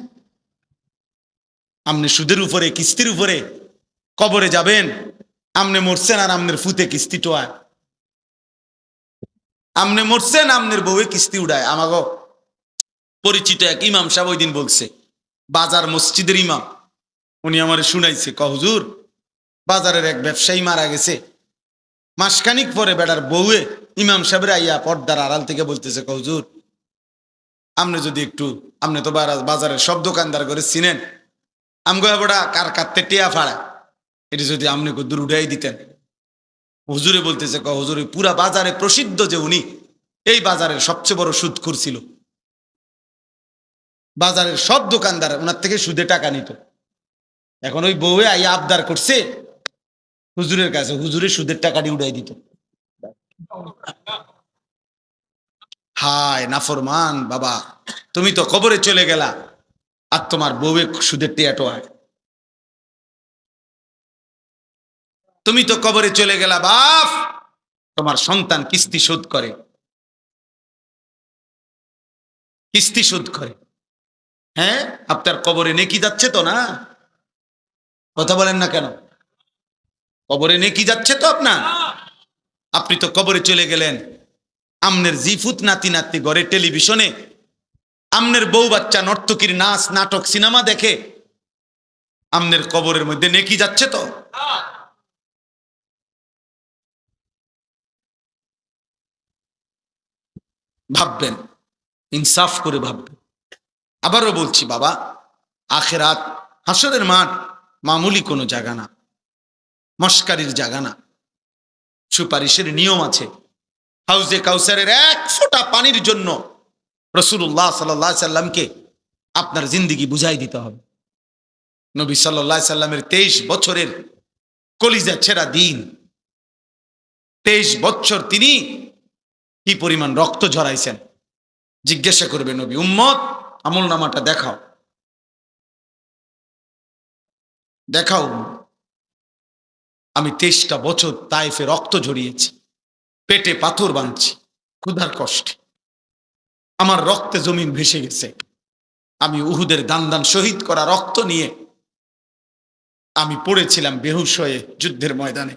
আপনি সুদের উপরে কিস্তির উপরে কবরে যাবেন, আপনি মরছেন আর আপনার ফুতে কিস্তি টোয়ায়, আপনি মরছেন আপনার বউয়ে কিস্তি উড়ায়। আমাগো পরিচিত এক ইমাম সাহেব ওই দিন বলছে, বাজার মসজিদের ইমাম, উনি আমার শুনাইছে, হুজুর বাজারের এক ব্যবসায়ী মারা গেছে, মাসখানিক পরে বেটার বউয়ে ইমাম সাহেবের আইয়া পর্দার আড়াল থেকে বলতেছে, হুজুর আপনি যদি একটু, আপনি তো বাজারের সব দোকানদার করে চিনেন, আমগো বেটা কার কাত্তে টিয়া ফাড়া, এটি যদি আপনি দূর উঠাই দিতেন। হুজুরে বলতেছে, হুজুর পুরা বাজারে প্রসিদ্ধ যে উনি এই বাজারের সবচেয়ে বড় সুদখোর ছিল, বাজারের সব দোকানদার ওনার থেকে সুদে টাকা নিত। এখন ওই বউয়ে আইয়া আবদার করছে হুজুরের কাছে, হুজুরের সুদের টাকাটি উড়াই দিত। হায় নাফরমান বাবা, তুমি তো কবরে চলে গেলা আর তোমার বউয়ে সুদের টিয়াটো হয়। তুমি তো কবরে চলে গেলা বাপ, তোমার সন্তান কিস্তি শোধ করে, কিস্তি শোধ করে। হ্যাঁ, আপনার কবরে নেকি যাচ্ছে তো না? কথা বলেন না কেন? কবরে নেকি যাচ্ছে তো আপনার? আপনি তো কবরে চলে গেলেন, আমনের জিফুত নাতি নাতি ঘরে টেলিভিশনে আমনের বউ বাচ্চা নর্তকীর নাচ নাটক সিনেমা দেখে, আমনের কবরের মধ্যে নেকি যাচ্ছে তো? ভাববেন, ইনসাফ করে ভাববেন। আবারও বলছি বাবা, আখেরাত হাসরের মাঠ মামুলি কোনো জায়গা না, মস্কারির জায়গা না। সুপারিশের নিয়ম আছে। হাউজে কাউসারের 1 ফোঁটা পানির জন্য রাসূলুল্লাহ সাল্লাল্লাহু আলাইহি সাল্লামকে আপনার জিন্দেগি বুঝাই দিতে হবে। নবী সাল্লাল্লাহু আলাইহি সাল্লামের 23 বছরের কলিজা ছেঁড়া দিন, 23 বছর তিনি কি পরিমাণ রক্ত ঝরাইছেন জিজ্ঞাসা করবে নবী, উম্মত আমল নামাটা দেখাও, দেখাও। আমি 23টা বছর তায়েফে রক্ত ঝরিয়েছি, পেটে পাথর বাঁধছি, ক্ষুধার কষ্টে আমার রক্তে জমিন ভেসে গেছে। আমি উহুদের দান দান শহীদ করা রক্ত নিয়ে আমি পড়েছিলাম বেহুশ হয়ে যুদ্ধের ময়দানে।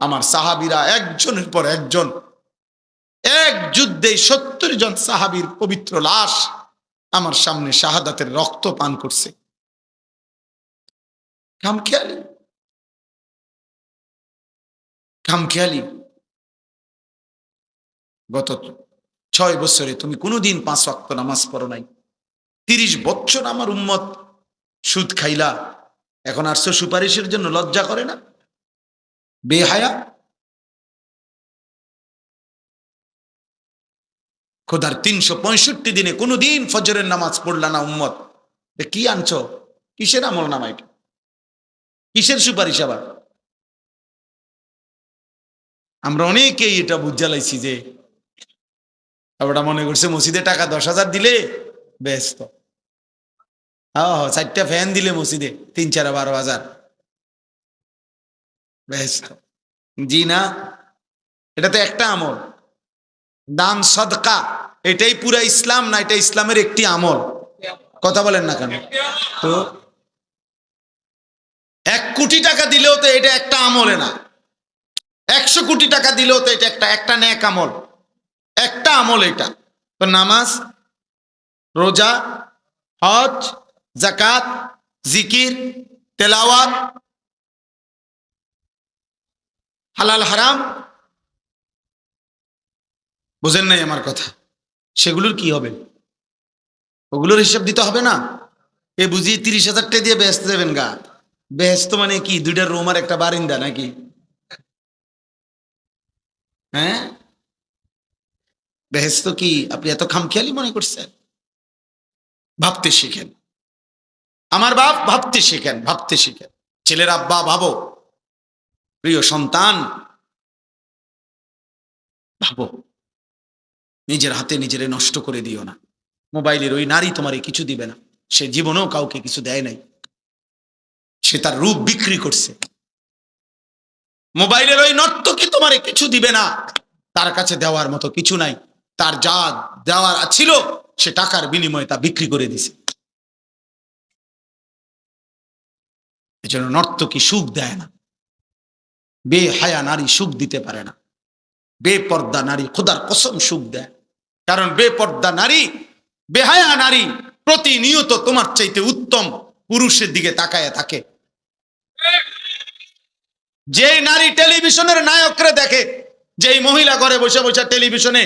আমার সাহাবীরা একজনের পর একজন, এক যুদ্ধে 70 জন সাহাবীর পবিত্র লাশ আমার সামনে শাহাদাতের রক্ত পান করছে। খামখেয়ালি, খামখেয়ালি। গত 6 বছরে তুমি কোনোদিন 5 ওয়াক্ত নামাজ পড়ো নাই, 30 বছর আমার উম্মত সুদ খাইলা, এখন আসছো সুপারিশের জন্য, লজ্জা করে না? বেহায়া। খোদার 365 দিনে কোনোদিন ফজরের নামাজ পড়লা না উম্মত, কি আনছো? কিসের আমল নামা এটা? কিসের সুপারিশ আবার? আমরা অনেকেই এটা বুঝালাইছি যে ওটা মনে করছে মসজিদে টাকা 10,000 দিলে ব্যস্ত, 4টা ফ্যান দিলে মসজিদে 3-4-12,000 ব্যস্ত। জি না, এটা তো একটা আমল। দান সদকা এটাই পুরা ইসলাম না? এটা ইসলামের একটি আমল। কথা বলেন না কেন? তো 1 কোটি টাকা দিলেও তো এটা একটা আমলে না, 100 কোটি টাকা দিলেও তো এটা একটা নেক আমল, একটা আমল এটা। তো নামাজ, রোজা, হজ, যাকাত, জিকির, তেলাওয়াত, হালাল হারাম, বুঝেন নাই আমার কথা? সেগুলোর কি হবে? ওগুলোর হিসাব দিতে হবে না? এ বুঝিয়ে 30,000 টাকা দিয়ে বেহেস্ত যাবেন গা? বেহেস্ত মানে কি 2টা রুম আর একটা বারিন্দা নাকি? হ্যাঁ, বেহেস্ত কি আপনি এত খামখেয়ালি মনে করছেন? ভাবতে শিখেন আমার বাপ, ভাবতে শিখেন, ভাবতে শিখেন। ছেলের আব্বা ভাবো, প্রিয় সন্তান ভাবো, নিজের হাতে নিজেরে নষ্ট করে দিও না। মোবাইলের ওই নারী তোমারে কিছু দিবে না, সে জীবনেও কাউকে কিছু দেয় নাই, সে তার রূপ বিক্রি করছে। মোবাইলের ওই নর্তকী তোমারে কিছু দিবে না, তার কাছে দেওয়ার মতো কিছু নাই, তার যা দেওয়ার ছিল সে টাকার বিনিময়ে তা বিক্রি করে দিছে। এজন্য নর্তকী সুখ দেয় না, বেহায়া নারী সুখ দিতে পারে না, বেপর্দা নারী খোদার কসম সুখ দেয়। কারণ বেপর্দা নারী, বেহায়া নারী প্রতিনিয়ত তোমার চাইতে উত্তম পুরুষের দিকে তাকায় থাকে। যে নারী টেলিভিশনের নায়করে দেখে, যেই মহিলা ঘরে বসে বসে টেলিভিশনে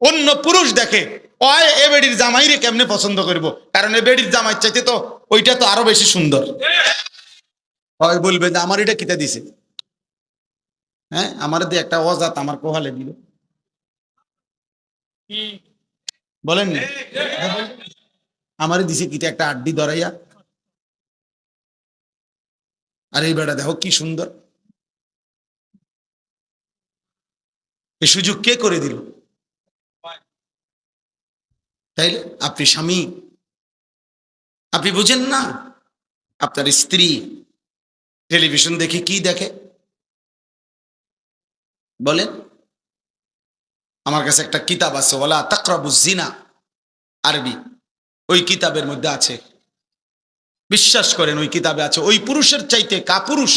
অন্য পুরুষ দেখে, ওই এ বেডির জামাইরে কেমনে পছন্দ করব? কারণ এ বেডির জামাই চাইতে তো ওইটা তো আরো বেশি সুন্দর। ওই বলবে যে আমার এটা কিতা দিছে, হ্যাঁ আমার দিয়ে একটা অজাত আমার কোহালে দিল, বলেন না? আমারে দিছে কিতা একটা আড্ডি ধরাইয়া, আর এই বেটা দেখো কি সুন্দর। এই সুযোগ কে করে দিল? তাইলে আপনি স্বামী, আপনি বুঝেন না আপনার স্ত্রী টেলিভিশন দেখে কি দেখে? বলেন। আমার কাছে একটা কিতাব আছে, ওয়ালা তাকরাবুজ জিনা, আরবি। ওই কিতাবের মধ্যে আছে, বিশ্বাস করেন ওই কিতাবে আছে, ওই পুরুষের চাইতে কাপুরুষ,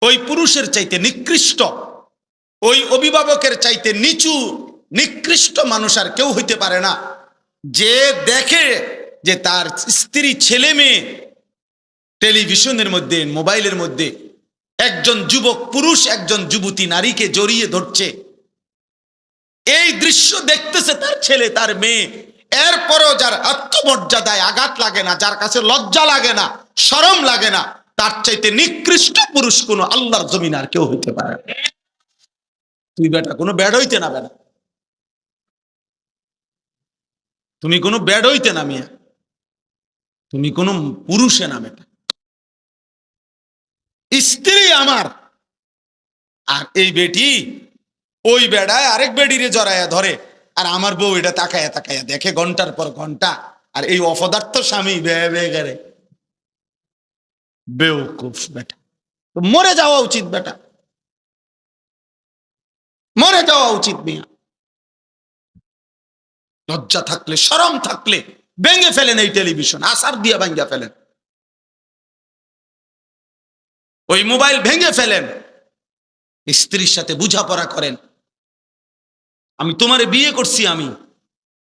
ওই পুরুষের চাইতে নিকৃষ্ট, ওই অভিভাবকের চাইতে নিচু নিকৃষ্ট মানুষ আর কেউ হইতে পারে না, যে দেখে যে তার স্ত্রী ছেলে মেয়ে টেলিভিশনের মধ্যে মোবাইলের মধ্যে একজন যুবক পুরুষ একজন যুবতী নারীকে জড়িয়ে ধরছে, এই দৃশ্য দেখতেছে তার ছেলে তার মেয়ে, এরপরও যার আত্মমর্যাদায় আঘাত লাগে না, যার কাছে লজ্জা লাগে না, শরম লাগে না, তার চাইতে নিকৃষ্ট পুরুষ কোন আল্লাহর জমিন আর কেউ হইতে পারে না। তুই বেটা কোনো ব্যাড হইতে না, বেটা তুমি কোনো ব্যাড হইতে না, মিয়া তুমি কোনো পুরুষে না, বেটা স্ত্রী আমার। আর এই বেটি ওই বেড়ায় আরেক বেডিরে জড়াইয়া ধরে, আর আমার বউ এটা তাকায়া তাকায়া দেখে ঘন্টার পর ঘন্টা, আর এই অপদার্থ স্বামী বেয়ে বেয়ে গেলে বেউকুফ বেটা। তো মরে যাওয়া উচিত বেটা, মরে যাওয়া উচিত। মিয়া লজ্জা থাকলে শরম থাকলে ভেঙে ফেলেন এই টেলিভিশন, আসার দিয়া ভেঙে ফেলেন, ওই মোবাইল ভেঙে ফেলেন, স্ত্রীর সাথে বুঝাপড়া করেন। আমি তোমারে বিয়ে করছি, আমি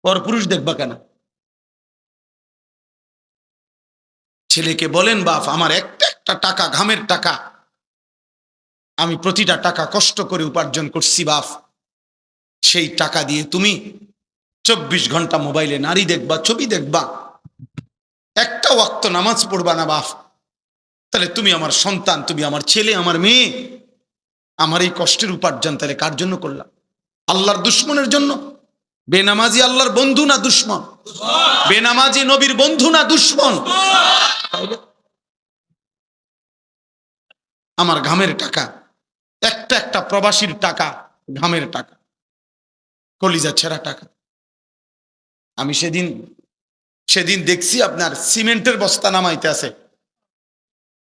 পর পুরুষ দেখবা কেন? ছেলেকে বলেন বাপ আমার একটা একটা টাকা ঘামের টাকা, আমি প্রতিটা টাকা কষ্ট করে উপার্জন করছি বাপ, সেই টাকা দিয়ে তুমি 24 ঘন্টা মোবাইলে নারী দেখবা, ছবি দেখবা, একটা ওয়াক্ত নামাজ পড়বা না বাপ, তাহলে তুমি আমার সন্তান, তুমি আমার ছেলে, আমার মেয়ে, আমার এই কষ্টের উপার্জন তাহলে কার জন্য করলাম? আল্লাহর দুশ্মনের জন্য? বেনামাজি আল্লাহর বন্ধু না দুশ্মন? বেনামাজি নবীর বন্ধু না দুশ্মন? আমার ঘামের টাকা, একটা একটা প্রবাসীর টাকা, ঘামের টাকা, কলিজা ছেঁড়া টাকা। আমি সেদিন দেখছি আপনার সিমেন্টের বস্তা নামাইতে আছে,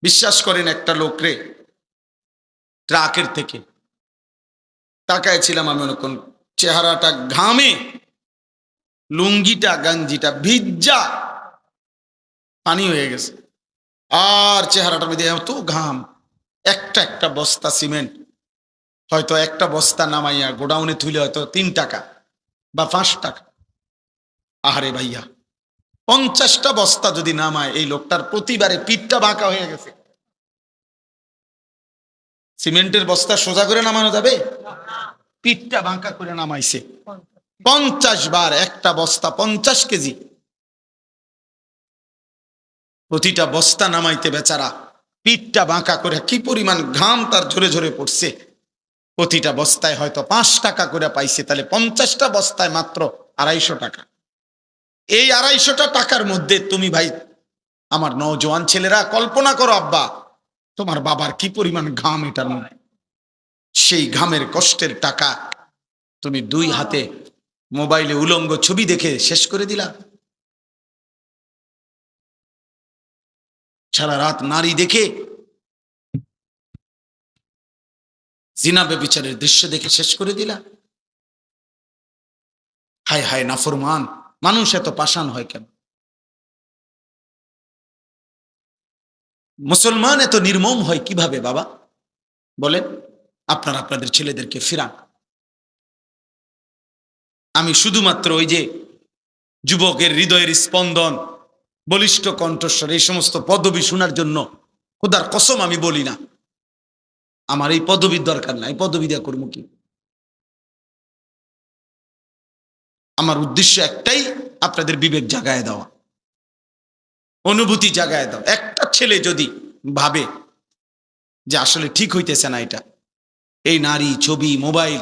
বিশ্বাস করেন, একটা লোকরে ট্রাকের থেকে তাকায় ছিলাম আমি অনেকক্ষণ, চেহারাটা ঘামে, লুঙ্গিটা গাঞ্জিটা ভিজা পানি হয়ে গেছে, আর চেহারাটার মধ্যে এত ঘাম। একটা একটা বস্তা সিমেন্ট, হয়তো একটা বস্তা নামাইয়া গোডাউনে তুলে হয়তো 3 টাকা বা 5 টাকা। আহারে ভাইয়া, 50টা বস্তা যদি নামায়, এই লোকটার প্রতিবারে পিঠটা বাঁকা হয়ে গেছে। সিমেন্টের বস্তা সোজা করে নামানো যাবে? পিঠটা বাঁকা করে নামাইছে 50 বার, একটা বস্তা 50 কেজি। প্রতিটা বস্তা নামাইতে বেচারা পিঠটা বাঁকা করে, কি পরিমাণ ঘাম তার ঝরে ঝরে পড়ছে। প্রতিটা বস্তায় হয়তো 5 টাকা করে পাইছে, তাহলে 50টা বস্তায় মাত্র 250 টাকা। এই 250 টাকার মধ্যে তুমি ভাই, আমার নওজোয়ান ছেলেরা কল্পনা করো, আব্বা তোমার বাবার কি পরিমাণ ঘাম এটার মধ্যে। সেই ঘামের কষ্টের টাকা তুমি 2 হাতে মোবাইলে উলঙ্গ ছবি দেখে শেষ করে দিলা। সারা রাত নারী দেখে, জিনা ব্যভিচারের দৃশ্য দেখে শেষ করে দিলা। হায় হায় নাফরমান মানুষ এত পাষাণ হয় কেন? মুসলমান এত নির্মম হয় কিভাবে বাবা বলেন? আপনারা আপনাদের ছেলেদেরকে ফিরান। আমি শুধুমাত্র ওই যে যুবকের হৃদয়ের স্পন্দন, বলিষ্ঠ কণ্ঠস্বর, এই সমস্ত পদবি শোনার জন্য খোদার কসম আমি বলি না, আমার এই পদবীর দরকার নাই। পদবি দেওয়া করবো কি? আমার উদ্দেশ্য একটাই, আপনাদের বিবেক জাগায় দেওয়া, অনুভূতি জাগায় দাও। একটা ছেলে যদি ভাবে যে আসলে ঠিক হইতেছে না এটা, এই নারী, ছবি, মোবাইল,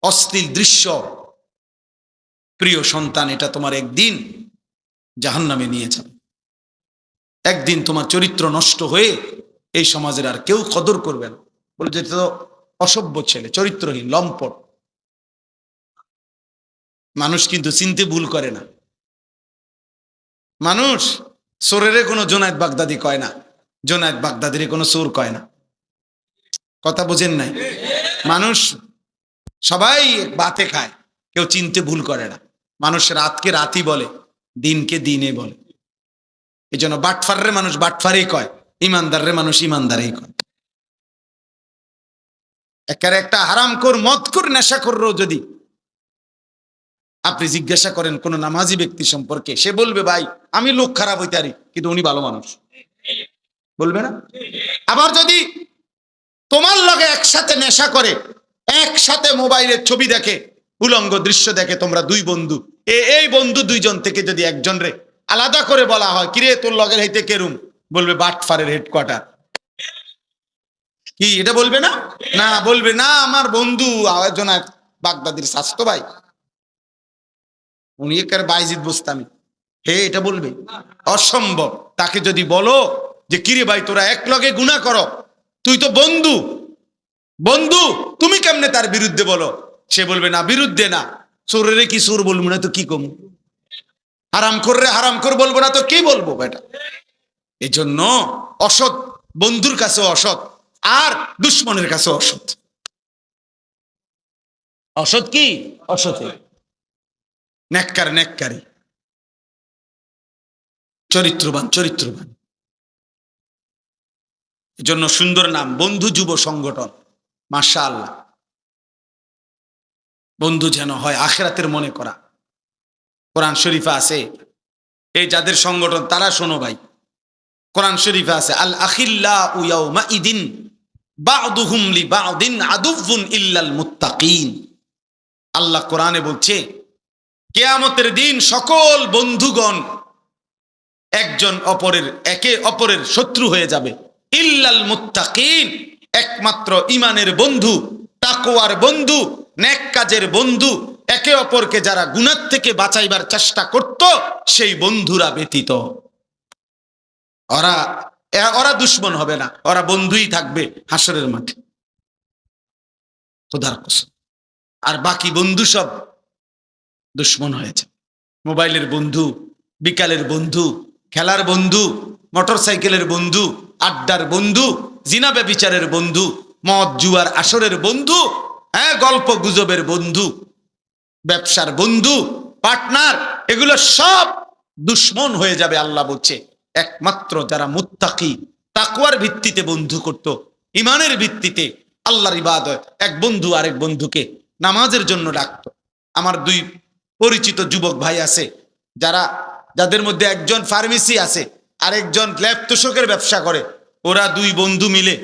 অশ্লীল দৃশ্য, প্রিয় সন্তান, এটা তোমার একদিন জাহান্নামে নিয়ে যাবে। একদিন তোমার চরিত্র নষ্ট হয়ে এই সমাজের আর কেউ কদর করবে না, বলে যে তো অসভ্য ছেলে, চরিত্রহীন, লম্পট। মানুষ কিন্তু চিনতে ভুল করে না। মানুষ চোরের কোনো জোনায়েদ বাগদাদি কয় না, জোনায়েদ বাগদাদির কোনো চোর কয় না। কথা বোঝেন নাই? মানুষ সবাই বাতে খায়, কেউ চিনতে ভুল করে না। মানুষ রাতকে রাতই বলে, দিনকে দিনে বলে। এই জন্য বাটফাররে মানুষ বাটফারেই কয়, ইমানদাররে মানুষ ইমানদারেই কয়। একের একটা হারামখোর, মদখোর, নেশাখোরও যদি আপনি জিজ্ঞাসা করেন কোন নামাজি ব্যক্তি সম্পর্কে, সে বলবে ভাই আমি লোক খারাপ হইতে পারি কিন্তু উনি ভালো মানুষ, বলবে না? আবার যদি তোমার লগে একসাথে নেশা করে, একসাথে মোবাইলের ছবি দেখে, উলঙ্গ দৃশ্য দেখে, তোমরা 2 বন্ধু, এই বন্ধু 2 জন থেকে যদি একজন রে আলাদা করে বলা হয়, কিরে তোর লগের হইতে কেরুম, বলবে বাটফারের হেডকোয়ার্টার। কি এটা বলবে না? না, বলবে না আমার বন্ধু জোনায়েদ বাগদাদির স্বাস্থ্য ভাই, উনি একার বাইজিদ বুস্তামি, হে এটা বলবে? অসম্ভব। তাকে যদি বলো যে কিরে ভাই তোরা এক লগে গুনাহ করো, তুই তো বন্ধু, বন্ধু তুমি কেমনে তার বিরুদ্ধে বলো, সে বলবে না, বিরুদ্ধে না, চোরের কি চোর বলবো না তো কি কম, হারাম কররে হারাম কর বলবো না তো কি বলবো বেটা। এই জন্য অসৎ বন্ধুর কাছে অসৎ, আর দুশ্মনের কাছে অসৎ। অসৎ কি? অসৎ নেককার নেককারী, চরিত্রবান চরিত্রবান। এজন্য সুন্দর নাম বন্ধু যুব সংগঠন। মাশাআল্লাহ, বন্ধু যেন হয় আখিরাতের মনে করা। কোরআন শরীফে আছে, এই যাদের সংগঠন তারা শোনো ভাই, কোরআন শরীফে আছে আল আখিল্লাউ ইয়াউমা ইদিন বা'দুহুম লিবা'দিন আদুউন ইল্লাল মুত্তাকিন। আল্লাহ কোরআনে বলছে কিয়ামতের দিন সকল বন্ধুগণ একজন অপরের, একে অপরের শত্রু হয়ে যাবে, ইল্লাল মুত্তাকিন, একমাত্র ইমানের বন্ধু, তাকওয়ার বন্ধু, নেক কাজের বন্ধু, একে অপরকে যারা গুনাহ থেকে বাঁচাইবার চেষ্টা করত, সেই বন্ধুরা ব্যতীত। ওরা দুশ্মন হবে না, ওরা বন্ধুই থাকবে হাসরের মাঠে, খোদার কসম। আর বাকি বন্ধু সব দুশ্মন হয়েছে। মোবাইলের বন্ধু, বিকালের বন্ধু, খেলার বন্ধু, মোটরসাইকেলের বন্ধু, আড্ডার বন্ধু, জিনা ব্যভিচারের বন্ধু, মদ জুয়ার আসরের বন্ধু, হ্যাঁ, গল্প গুজবের বন্ধু, ব্যবসার বন্ধু, পার্টনার, এগুলো সব দুশ্মন হয়ে যাবে। আল্লাহ বলছে একমাত্র যারা মুত্তাকি, তাকওয়ার ভিত্তিতে বন্ধু করত, ইমানের ভিত্তিতে আল্লাহর ইবাদত, এক বন্ধু আরেক বন্ধুকে নামাজের জন্য ডাকত। আমার দুই পরিচিত যুবক ভাই আছে, যাদের মধ্যে একজন ফার্মেসি আছে, আরেকজন ল্যাব তোষকের ব্যবসা করে। ওরা দুই বন্ধু মিলে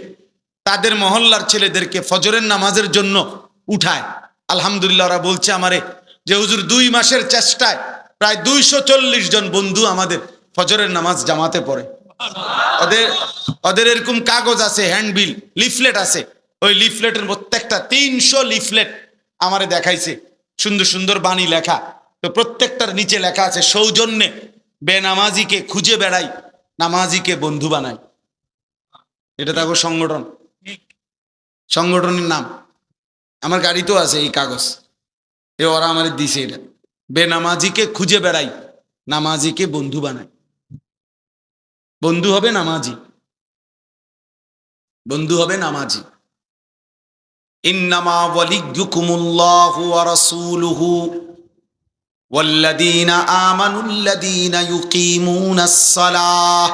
তাদের মহল্লার ছেলেদেরকে ফজরের নামাজের জন্য উঠায়। আলহামদুলিল্লাহ, ওরা বলছে আমারে যে হুজুর 2 মাসের চেষ্টায় প্রায় 240 জন বন্ধু আমাদের ফজরের নামাজ জামাতে পড়ে। ওদের এরকম কাগজ আছে, হ্যান্ডবিল, লিফলেট আছে। ওই লিফলেটের প্রত্যেকটা 300 লিফলেট আমারে দেখাইছে, সুন্দর সুন্দর বাণী লেখা। তো প্রত্যেকটার নিচে লেখা আছে সৌজন্যে বেনামাজিকে খুঁজে বেড়াই, নামাজিকে বন্ধু বানাই। এটা তাকে সংগঠনের নাম। আমার গাড়িতেও আছে এই কাগজ, ওরা আমার দিছে। এটা বেনামাজিকে খুঁজে বেড়াই, নামাজিকে বন্ধু বানাই। বন্ধু হবে নামাজি, বন্ধু হবে নামাজি। ইন্নামা ওয়ালিয়্যুকুমুল্লাহু ওয়া রাসূলুহু ওয়াল্লাযীনা আমানুল্লাযীনা ইউকিমুনাস সালাহ।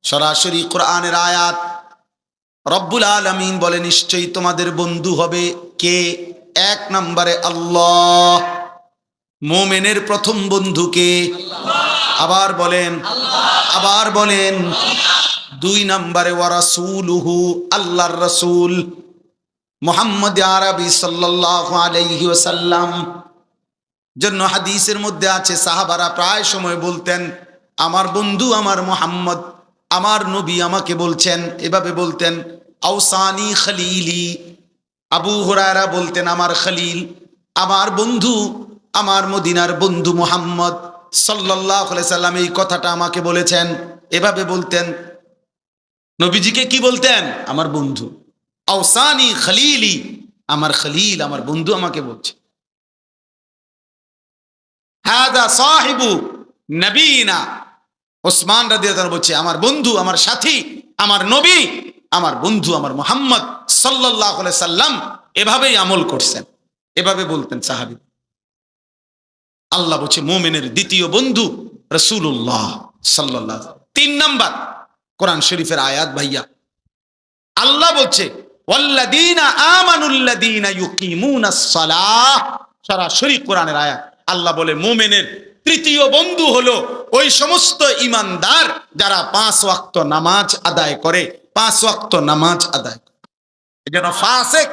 সরাসরি কোরআনের আয়াত। রব্বুল আলামিন বলে নিশ্চয়ই তোমাদের বন্ধু হবে কে? 1 নম্বরে আল্লাহ। মুমিনের প্রথম বন্ধু কে? আবার বলেন, আবার বলেন। 2 নম্বরে ওয়া রাসূলুহু, আল্লাহর রাসূল মুহাম্মদ আরবি সাল্লাল্লাহু আলাইহি ওয়াসাল্লাম। জন্য হাদিসের মধ্যে আছে সাহাবারা প্রায় সময় বলতেন আমার বন্ধু আমার মুহাম্মদ, আমার নবী আমাকে বলছেন, এভাবে বলতেন আওসানি খলিলি। আবু হুরায়রা বলতেন আমার খলিল, আমার বন্ধু, আমার মদিনার বন্ধু মুহাম্মদ সাল্লাল্লাহু আলাইহি সাল্লাম এই কথাটা আমাকে বলেছেন। এভাবে বলতেন। নবীজিকে কি বলতেন? আমার বন্ধু। আওসানি খলিলি, আমার খলিল, আমার বন্ধু আমাকে বলছে। হাদা সাহিবু নবীনা, ওসমান রাদিয়াল্লাহু আনহু বলছে আমার বন্ধু, আমার সাথী, আমার নবী, আমার বন্ধু, আমার মুহাম্মদ সাল্লাল্লাহু আলাইহি সাল্লাম এভাবেই আমল করছেন, এভাবে বলতেন সাহাবী। আল্লাহ বলছে মুমিনের দ্বিতীয় বন্ধু রাসূলুল্লাহ সাল্লাল্লাহু আলাইহি ওয়াসাল্লাম। 3 নাম্বার কোরআন শরীফের আয়াত ভাইয়া। আল্লাহ বলছে ওয়াল্লাযীনা আমানুল্লাযীনা ইউকিমুনাস সালাহ। সরাসরি কোরআনের আয়াত। আল্লাহ বলে মুমিনের তৃতীয় বন্ধু হলো ওই সমস্ত ইমানদার যারা 5 ওয়াক্ত নামাজ আদায় করে, 5 ওয়াক্ত নামাজ আদায় করে। এজন্য ফাসিক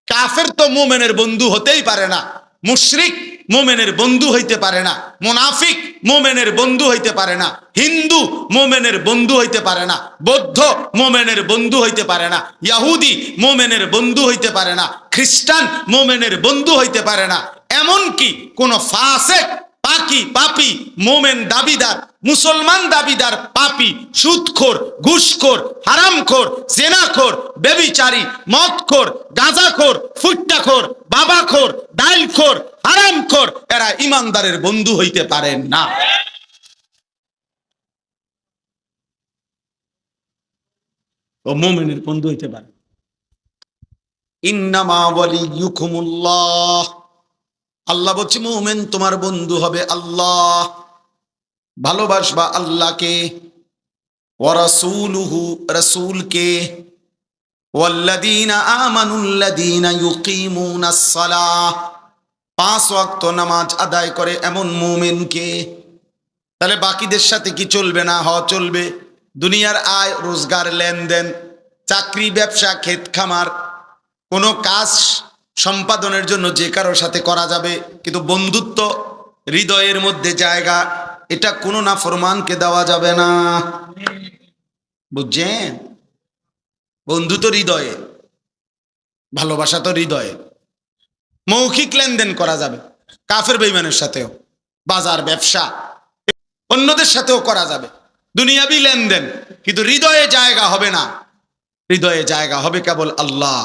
কাফের তো মুমিনের বন্ধু হতেই পারে না, মুশরিক মুমিনের বন্ধু হইতে পারে না, মুনাফিক মুমিনের বন্ধু হইতে পারে না, হিন্দু মুমিনের বন্ধু হইতে পারে না, বৌদ্ধ মুমিনের বন্ধু হইতে পারে না, ইহুদি মুমিনের বন্ধু হইতে পারে না, খ্রিস্টান মুমিনের বন্ধু হইতে পারে না। এমনকি কোন ফাসিক, পাকি, পাপী, মোমেন দাবিদার, মুসলমান দাবিদার পাপী, সুদখোর, ঘুষখোর, হারামখোর, জেনাখোর, ব্যভিচারী, মদখোর, গাঁজাখোর, ফুট্টাখোর, বাবাখোর, ডাইলখোর, হারামখোর, এরা ইমানদারের বন্ধু হইতে পারেন না। ও মুমিনের বন্ধু হইতে পারে। ইন্নামা ওয়ালিয়্যুকুমুল্লাহ, আল্লাহ বলছে মুমিন তোমার বন্ধু হবে আল্লাহ। ভালোবাসবা আল্লাহকে, ওয়া রাসূলুহু, রাসূলকে, ওয়াল্লাযীনা আমানুল্লাযীনা ইউকিমুনাস সালাহ, 5 ওয়াক্ত নামাজ আদায় করে এমন মুমিনকে। তাহলে বাকিদের সাথে কি চলবে না? চলবে। দুনিয়ার আয় রোজগার, লেনদেন, চাকরি, ব্যবসা, ক্ষেত খামার, কোনো কাজ সম্পাদনের জন্য যে কারোর সাথে করা যাবে, কিন্তু বন্ধুত্ব, হৃদয়ের মধ্যে জায়গা, এটা কোনো নাফরমানকে দেওয়া যাবে না। বুঝছেন? বন্ধু তো হৃদয়ে, ভালোবাসা তো হৃদয়ে। মৌখিক লেনদেন করা যাবে কাফের বেঈমানের সাথেও, বাজার ব্যবসা অন্যদের সাথেও করা যাবে, দুনিয়াবি লেনদেন, কিন্তু হৃদয়ে জায়গা হবে না। হৃদয়ে জায়গা হবে কেবল আল্লাহ,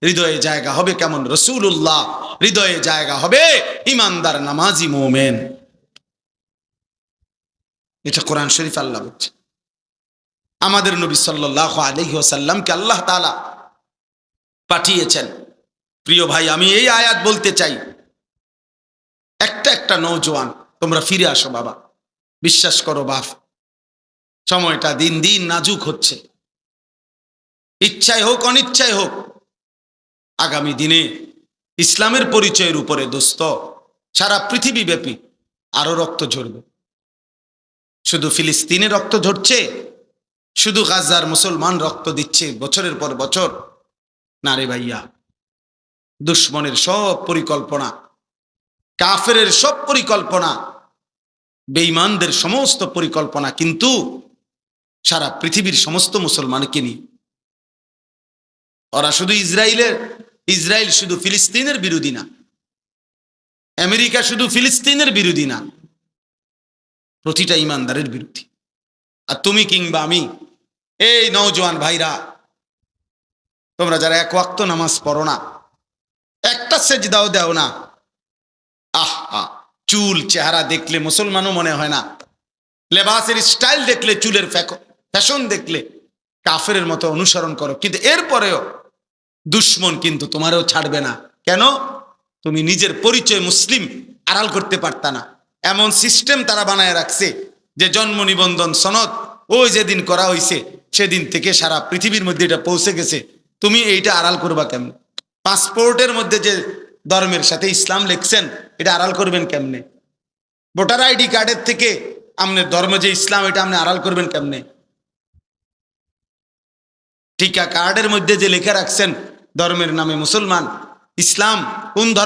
হৃদয়ে জায়গা হবে কেমন রাসূলুল্লাহ, হৃদয়ে জায়গা হবে ইমানদার নামাজি মুমিন। এটা কোরআন শরীফ আল্লাহ বলছে। আমাদের নবী সাল্লাল্লাহু আলাইহি ওয়াসাল্লামকে আল্লাহ তাআলা পাঠিয়েছেন। প্রিয় ভাই, আমি এই আয়াত বলতে চাই, একটা নওজোয়ান তোমরা ফিরে আসো বাবা, বিশ্বাস করো বাপ, সময়টা দিন দিন নাজুক হচ্ছে। ইচ্ছায় হোক অনিচ্ছায় হোক, আগামী দিনে ইসলামের পরিচয়ের উপরে দোস্ত সারা পৃথিবীব্যাপী আরো রক্ত ঝরবে। শুধু ফিলিস্তিনে রক্ত ঝরছে, শুধু গাজার মুসলমান রক্ত দিচ্ছে বছরের পর বছর না রে ভাইয়া। দুশ্মনের সব পরিকল্পনা, কাফেরের সব পরিকল্পনা, বেঈমানদের সমস্ত পরিকল্পনা কিন্তু সারা পৃথিবীর সমস্ত মুসলমানকে নিয়ে। ওরা শুধু ইসরায়েল শুধু ফিলিস্তিনের বিরোধী না, আমেরিকা শুধু ফিলিস্তিনের বিরোধী না, প্রতিটা ইমানদারের বিরোধী। আর তুমি কিংবা আমি, এই নওজোয়ান ভাইরা, তোমরা যারা এক ওয়াক্ত নামাজ পড়ো না, একটা সেজদাও দাও না, আহা, চুল চেহারা দেখলে মুসলমানও মনে হয় না, লেবাসের স্টাইল দেখলে, চুলের ফ্যাশন দেখলে কাফেরের মতো অনুসরণ করো, কিন্তু এরপরেও দুশ্মন কিন্তু তোমারও ছাড়বে না। কেন? তুমি নিজের পরিচয় মুসলিম আড়াল করতে পারতা না। এমন সিস্টেম তারা বানায় রাখছে যে জন্ম নিবন্ধন সনদ ওই যেদিন করা হয়েছে সেদিন থেকে সারা পৃথিবীর মধ্যে এটা পৌঁছে গেছে, তুমি এইটা আড়াল করবা কেমনে? পাসপোর্টের মধ্যে যে ধর্মের সাথে ইসলাম লিখছেন, এটা আড়াল করবেন কেমনে? ভোটার আইডি কার্ডের থেকে আপনার ধর্ম যে ইসলাম, এটা আপনি আড়াল করবেন কেমনে? টিকা কার্ডের মধ্যে যে লেখা রাখছেন ধর্মের নামে মুসলমান, ইসলাম কোন ধর্ম